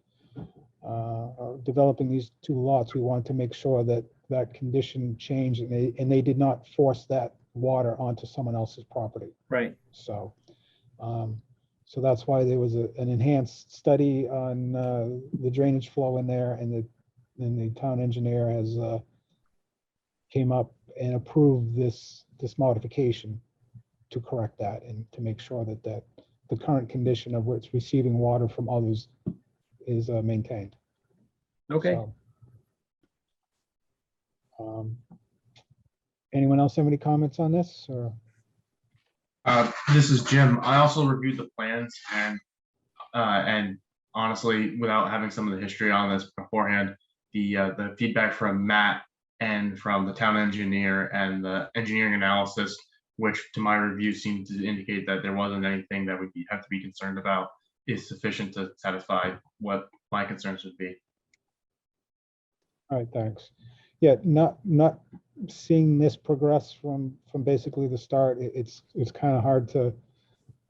or developing these two lots, we want to make sure that that condition changed, and they did not force that water onto someone else's property. Right. So, so that's why there was an enhanced study on the drainage flow in there, and the town engineer has came up and approved this modification to correct that and to make sure that the current condition of where it's receiving water from others is maintained. Okay. So, anyone else have any comments on this, or? This is Jim. I also reviewed the plans and honestly, without having some of the history on this beforehand, the feedback from Matt and from the town engineer and the engineering analysis, which to my review seemed to indicate that there wasn't anything that we have to be concerned about, is sufficient to satisfy what my concerns would be. All right, thanks. Yeah, not seeing this progress from basically the start, it's kind of hard to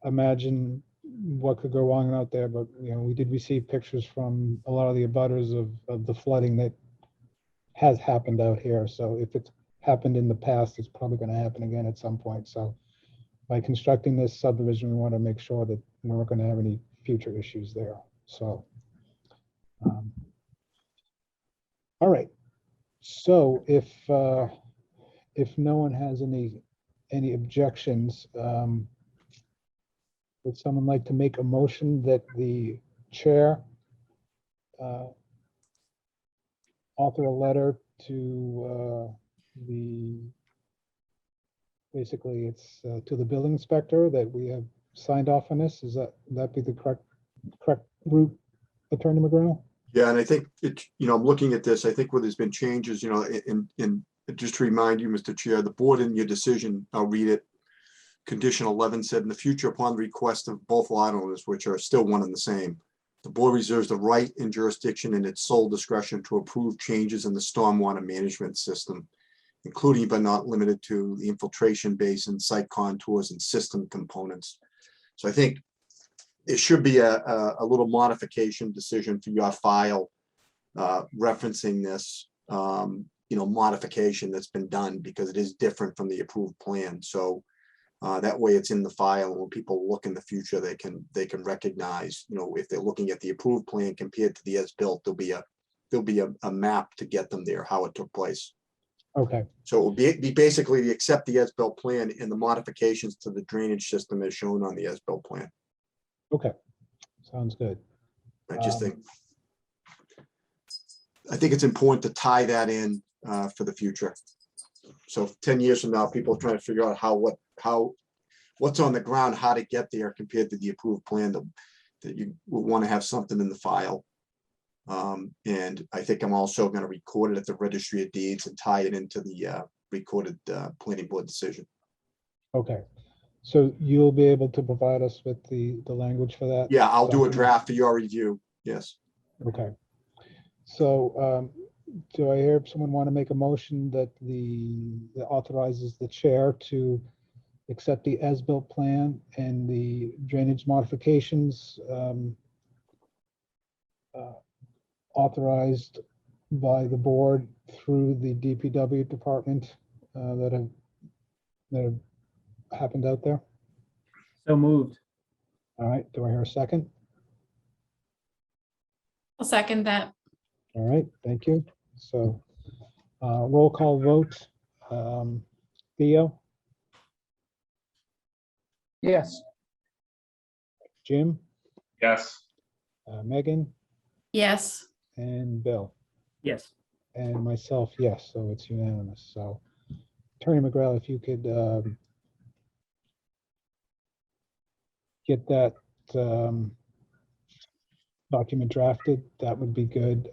imagine what could go wrong out there, but we did receive pictures from a lot of the abutters of the flooding that has happened out here. So if it's happened in the past, it's probably going to happen again at some point. So by constructing this subdivision, we want to make sure that we're not going to have any future issues there. So, all right. So if no one has any any objections, would someone like to make a motion that the chair author a letter to basically it's to the building inspector that we have signed off on this? Would that be the correct route, Attorney McGrail? Yeah, and I think I'm looking at this, I think where there's been changes, in just to remind you, Mr. Chair, the board in your decision, I'll read it. Condition 11 said, in the future, upon the request of both lot owners, which are still one and the same, the board reserves the right and jurisdiction in its sole discretion to approve changes in the stormwater management system, including but not limited to the infiltration basin, site contours, and system components. So I think it should be a little modification decision for your file referencing this, modification that's been done, because it is different from the approved plan. So that way it's in the file, and when people look in the future, they can recognize, if they're looking at the approved plan compared to the as-built, there'll be a map to get them there, how it took place. Okay, So it will be basically to accept the as-built plan and the modifications to the drainage system as shown on the as-built plan. okay, sounds good. I just think it's important to tie that in for the future. So 10 years from now, people are trying to figure out what's on the ground, how to get there compared to the approved plan, that you will want to have something in the file. And I think I'm also going to record it at the Registry of Deeds and tie it into the recorded planning board decision. Okay, so you'll be able to provide us with the language for that? Yeah, I'll do a document? draft for your review. Yes. Okay. So do I hear someone want to make a motion that that authorizes the chair to accept the as-built plan and the drainage modifications authorized by the board through the DPW department that have happened out there? So moved. All right, do I hear a second? I'll second that. All right, thank you. So roll call vote. Theo, Yes. Jim, Yes. Megan, Yes. and Bill. Yes. And myself, yes, so it's unanimous. So Attorney McGrail, if you could get that document drafted, that would be good.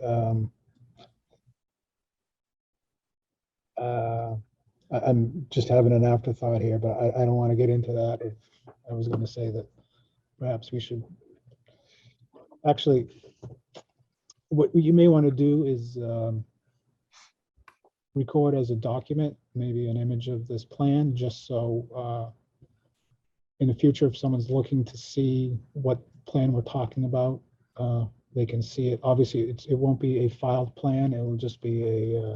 I'm just having an afterthought here, but I don't want to get into that. I was going to say that perhaps we should actually, what you may want to do is record as a document, maybe an image of this plan, just so in the future, if someone's looking to see what plan we're talking about, they can see it. Obviously, it won't be a filed plan. It will just be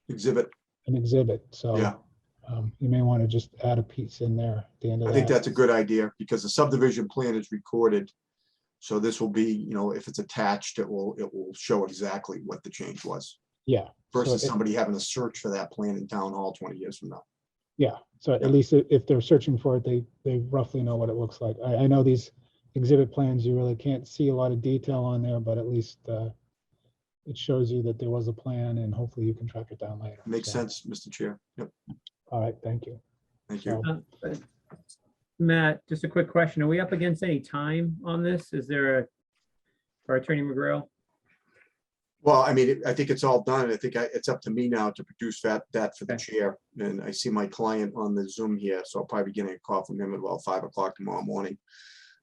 Exhibit. an exhibit. So Yeah. You may want to just add a piece in there at the end of I that. think that's a good idea, because the subdivision plan is recorded. So this will be, if it's attached, it will show exactly what the change was, Yeah. versus So somebody having to search for that plan in town hall 20 years from now. yeah. So Yeah. at least if they're searching for it, they roughly know what it looks like. I know these exhibit plans, you really can't see a lot of detail on there, but at least it shows you that there was a plan, and hopefully you can track it down later. Makes So, sense, Mr. Chair. Yep, all right, thank you. thank you. Matt, just a quick question. Are we up against any time on this? Is there for Attorney McGrail? Well, I mean, I think it's all done. I think it's up to me now to produce that for the chair. And I see my client on the Zoom here, so I'll probably be getting a call from him at about 5 o'clock tomorrow morning.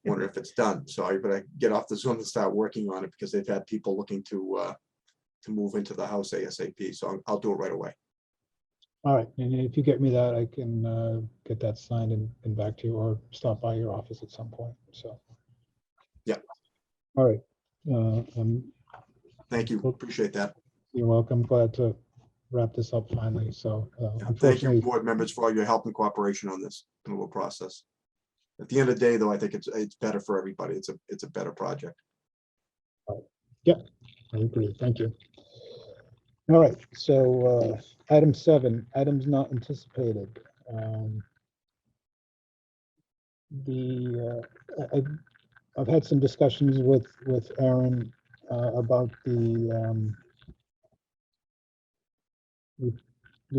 Wonder if it's done. So I better get off the Zoom and start working on it, because they've had people looking to move into the house ASAP. So I'll do it right away. All right, and if you get me that, I can get that signed and back to you, or stop by your office at some point. So. Yeah. All right. Thank you. Appreciate that. You're welcome. Glad to wrap this up finally. So Yeah, thank you, unfortunately, board members, for all your help and cooperation on this little process. At the end of the day, though, I think it's better for everybody. It's a better project. yeah, I agree. Thank you. All right, so item 7, items not anticipated. I've had some discussions with Aaron about the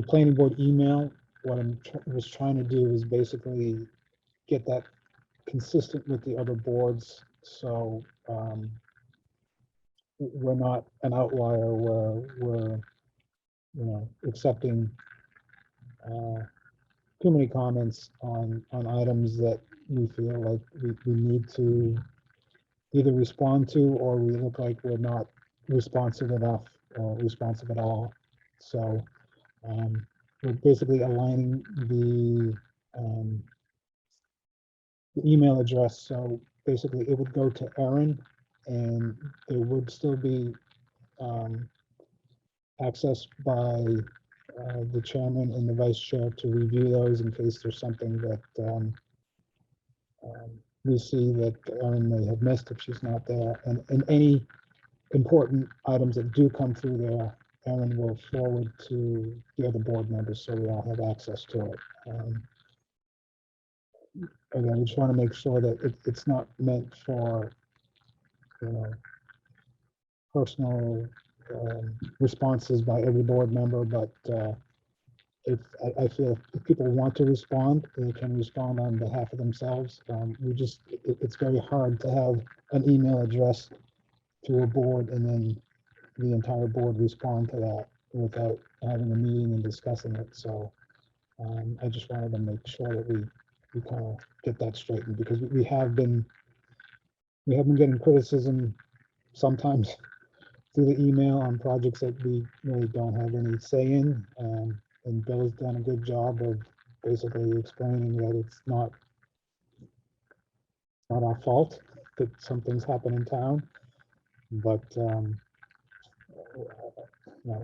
planning board email. What was trying to do is basically get that consistent with the other boards. So we're not an outlier where we're, accepting too many comments on items that we feel like we need to either respond to, or we look like we're not responsive enough or responsive at all. So we're basically aligning the email address. So basically it would go to Aaron, and there would still be access by the chairman and the vice chair to review those in case there's something that we see that Erin may have missed if she's not there. And any important items that do come through there, Erin will forward to the other board members so we all have access to it. Again, we just want to make sure that it's not meant for, personal responses by every board member, but if I feel if people want to respond, they can respond on behalf of themselves. It's very hard to have an email address to a board and then the entire board respond to that without having a meeting and discussing it. So I just wanted to make sure that we kind of get that straightened, because we have been getting criticism sometimes through the email on projects that we really don't have any say in. And Bill's done a good job of basically explaining that it's not our fault that some things happen in town, but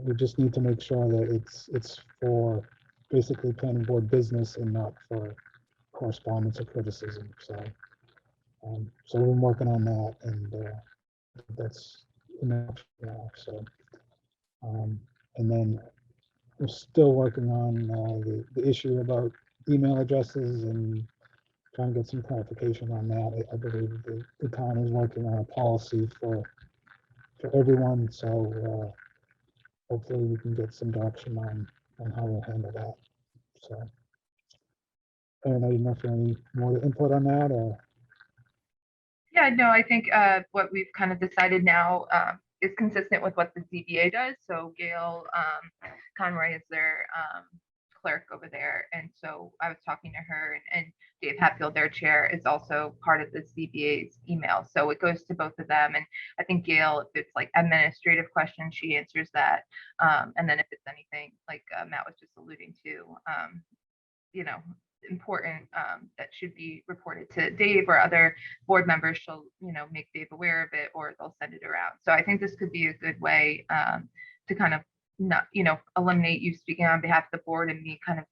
we just need to make sure that it's for basically planning board business and not for correspondence or criticism. So we're working on that, and that's enough now. So and then we're still working on the issue about email addresses and trying to get some clarification on that. I believe the town is working on a policy for everyone. So hopefully we can get some direction on how we'll handle that. So, and I didn't know if there any more input on that, or. Yeah, no, I think what we've kind of decided now is consistent with what the ZBA does. So Gail Conroy is their clerk over there. And so I was talking to her, and Dave Hatfield, their chair, is also part of the ZBA's email. So it goes to both of them. And I think Gail, if it's like administrative questions, she answers that. And then if it's anything like Matt was just alluding to, important that should be reported to Dave or other board members, she'll make Dave aware of it, or they'll send it around. So I think this could be a good way to kind of not eliminate you speaking on behalf of the board and me kind of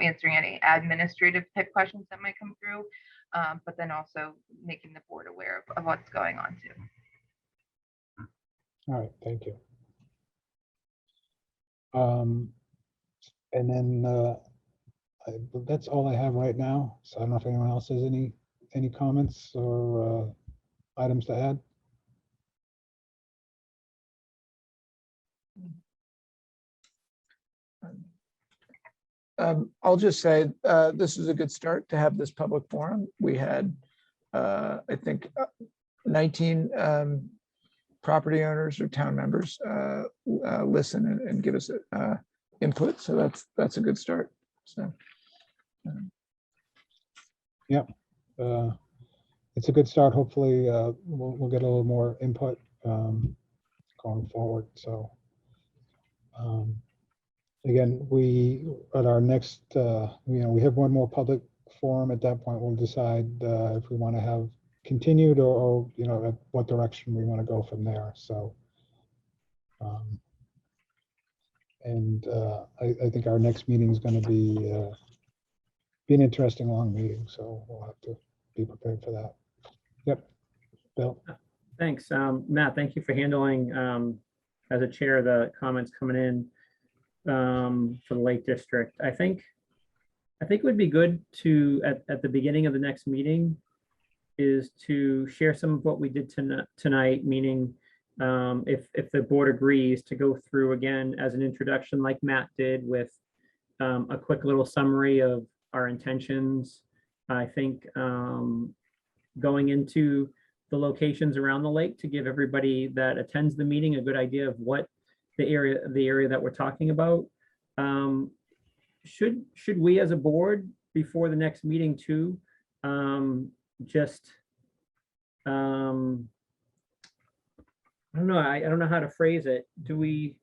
answering any administrative type questions that might come through, but then also making the board aware of what's going on too. All right, thank you. And then that's all I have right now. So I don't know if anyone else has any comments or items to add. I'll just say this is a good start to have this public forum. We had, I think, 19 property owners or town members listen and give us input. So that's a good start. So. Yeah, it's a good start. Hopefully we'll get a little more input going forward. So again, we at our next we have one more public forum. At that point we'll decide if we want to have continued or at what direction we want to go from there. So and I think our next meeting is going to be an interesting long meeting, so we'll have to be prepared for that. Yep, Bill. Thanks, Matt. Thank you for handling as a chair the comments coming in for the Lake District. I think I think it would be good to, at the beginning of the next meeting, is to share some of what we did tonight, meaning if the board agrees to go through again as an introduction like Matt did with a quick little summary of our intentions. I think going into the locations around the lake to give everybody that attends the meeting a good idea of what the area that we're talking about. Should we as a board before the next meeting too, just I don't know. I don't know how to phrase it. Do we?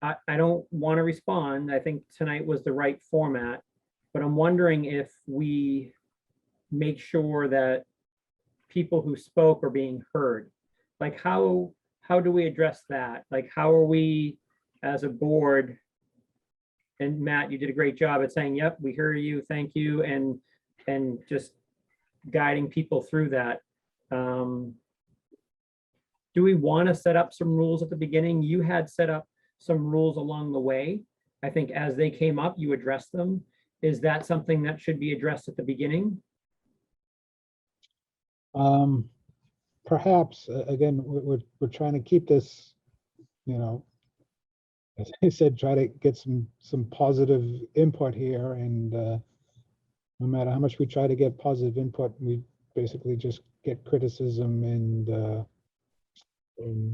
I don't want to respond. I think tonight was the right format, but I'm wondering if we make sure that people who spoke are being heard. Like how do we address that? Like how are we as a board? And Matt, you did a great job at saying, "Yep, we hear you. Thank you," and just guiding people through that. Do we want to set up some rules at the beginning? You had set up some rules along the way. I think as they came up, you addressed them. Is that something that should be addressed at the beginning? Perhaps, again, we're trying to keep this, as I said, try to get some positive input here, and no matter how much we try to get positive input, we basically just get criticism and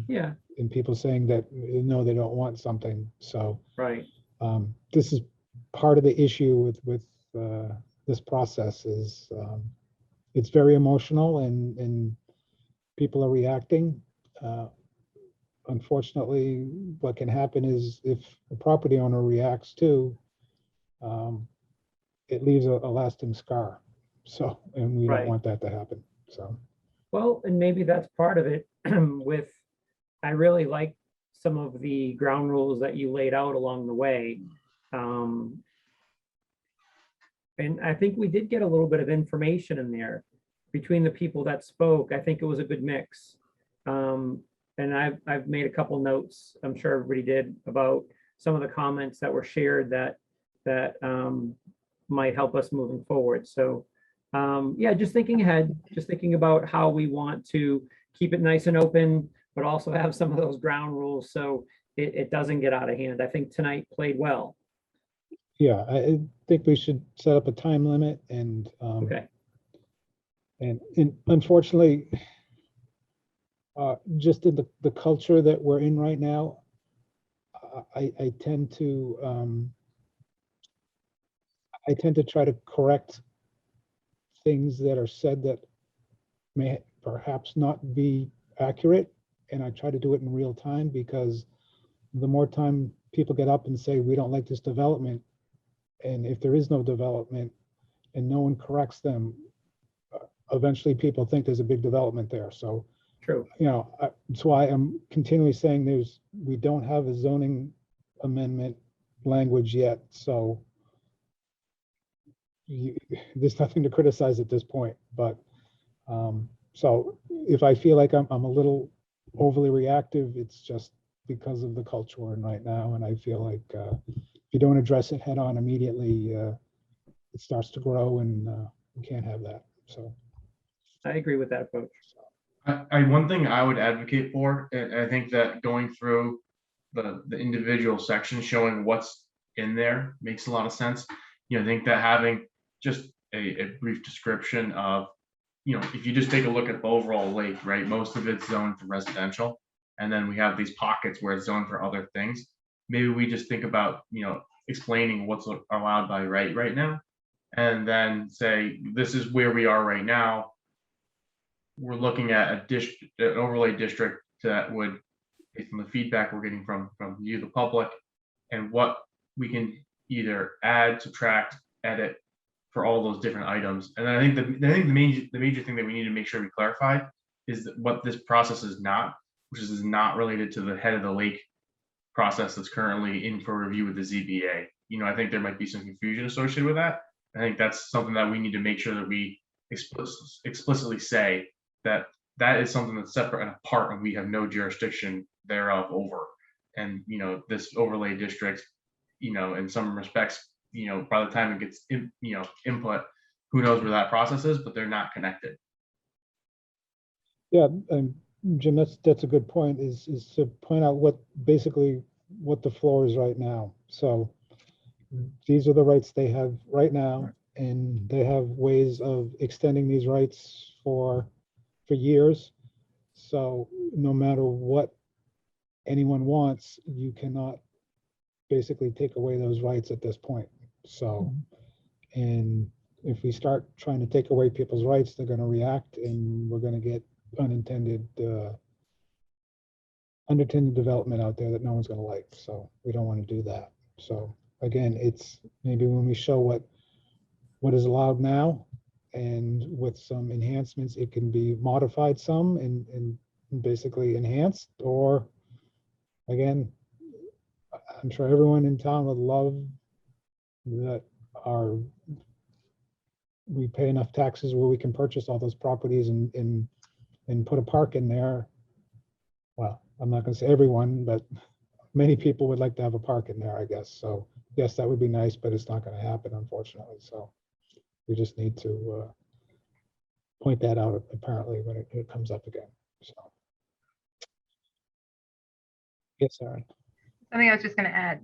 Yeah, and people saying that no, they don't want something. So right. this is part of the issue with this process is it's very emotional and people are reacting. Unfortunately, what can happen is if a property owner reacts too, it leaves a lasting scar. So, and we Right. don't want that to happen. So, Well, and maybe that's part of it with, I really like some of the ground rules that you laid out along the way. And I think we did get a little bit of information in there between the people that spoke. I think it was a good mix. And I've made a couple notes, I'm sure everybody did, about some of the comments that were shared that might help us moving forward. So yeah, just thinking ahead, just thinking about how we want to keep it nice and open, but also have some of those ground rules so it doesn't get out of hand. I think tonight played well. yeah, I think we should set up a time limit and Okay. and unfortunately, just in the culture that we're in right now, I tend to try to correct things that are said that may perhaps not be accurate, and I try to do it in real time, because the more time people get up and say we don't like this development, and if there is no development and no one corrects them, eventually people think there's a big development there. So True. that's why I'm continually saying we don't have a zoning amendment language yet. So there's nothing to criticize at this point. But so if I feel like I'm a little overly reactive, it's just because of the culture we're in right now. And I feel like if you don't address it head on immediately, it starts to grow, and we can't have that. So I agree with that approach. One thing I would advocate for, and I think that going through the individual sections showing what's in there makes a lot of sense. I think that having just a brief description of, if you just take a look at the overall lake, right, most of it's zoned for residential, and then we have these pockets where it's zoned for other things. Maybe we just think about, explaining what's allowed by right now, and then say, this is where we are right now. We're looking at an overlay district that would, based on the feedback we're getting from you, the public, and what we can either add, subtract, edit for all those different items. And then I think the major thing that we need to make sure we clarify is that what this process is not, which is not related to the head of the lake process that's currently in for review with the ZBA. I think there might be some confusion associated with that. I think that's something that we need to make sure that we explicitly say that is something that's separate and apart, and we have no jurisdiction thereof over. And this overlay district, in some respects, by the time it gets input, who knows where that process is, but they're not connected. Yeah, Jim, that's a good point, is to point out basically what the floor is right now. So these are the rights they have right now, and they have ways of extending these rights for years. So no matter what anyone wants, you cannot basically take away those rights at this point. So, and if we start trying to take away people's rights, they're going to react, and we're going to get unintended development out there that no one's going to like. So we don't want to do that. So again, it's maybe when we show what is allowed now, and with some enhancements, it can be modified some and basically enhanced. Or again, I'm sure everyone in town would love that we pay enough taxes where we can purchase all those properties and put a park in there. Well, I'm not going to say everyone, but many people would like to have a park in there, I guess. So yes, that would be nice, but it's not going to happen, unfortunately. So we just need to point that out apparently when it comes up again. So yes, Aaron. Something I was just going to add,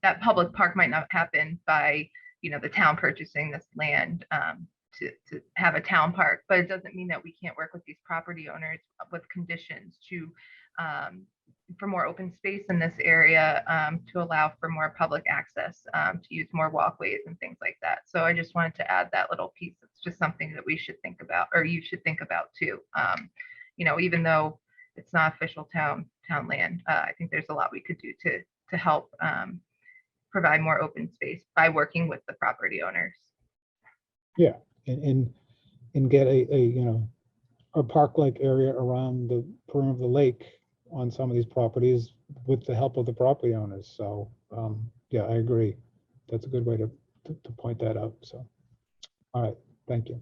that public park might not happen by, the town purchasing this land to have a town park, but it doesn't mean that we can't work with these property owners with conditions for more open space in this area, to allow for more public access, to use more walkways and things like that. So I just wanted to add that little piece. It's just something that we should think about, or you should think about too. Even though it's not official town land, I think there's a lot we could do to help provide more open space by working with the property owners. Yeah, and get a park-like area around the perimeter of the lake on some of these properties with the help of the property owners. So yeah, I agree. That's a good way to point that out. So, all right, thank you.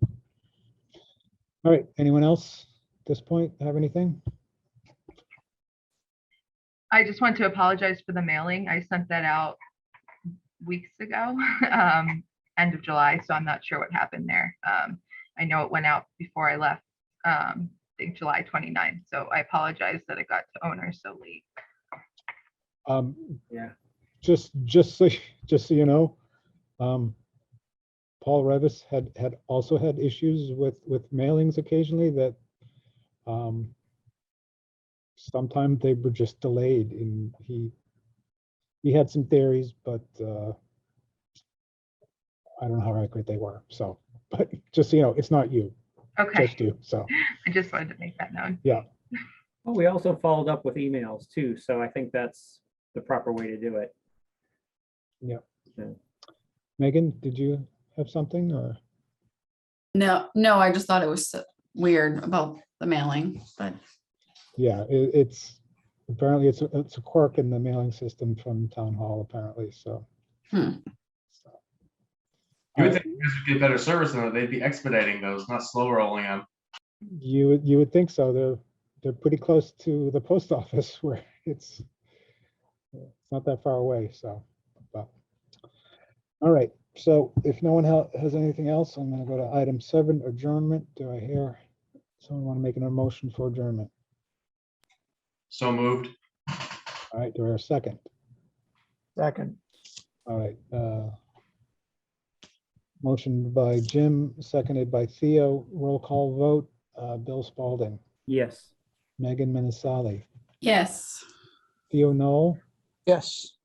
All right, anyone else at this point have anything? I just want to apologize for the mailing. I sent that out weeks ago, end of July, so I'm not sure what happened there. I know it went out before I left, I think July 29th, so I apologize that it got to owners so late. Yeah. Just so you know, Paul Revis had also had issues with mailings occasionally that sometimes they were just delayed, and he had some theories, but I don't know how accurate they were. So, but just so you know, it's not you, Okay, just you. So I just wanted to make that known. yeah. Well, we also followed up with emails too, so I think that's the proper way to do it. Yeah. Yeah. Megan, did you have something or? No, I just thought it was weird about the mailing, but Yeah, it's apparently it's a quirk in the mailing system from town hall apparently. So. You would think you guys would get better service than that. They'd be expediting those, not slow rolling them. You would think so. They're pretty close to the post office where it's not that far away. So, but, all right. So if no one has anything else, I'm going to go to item 7, adjournment. Do I hear someone want to make an motion for adjournment? So moved. All right. Do I hear a second? Second. All right. Motion by Jim, seconded by Theo. Roll call vote. Bill Spalding, Yes. Megan Menasali, yes. Theo Knoll, Yes.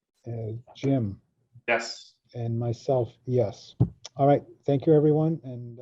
Jim, Yes. and myself, yes. All right. Thank you, everyone. And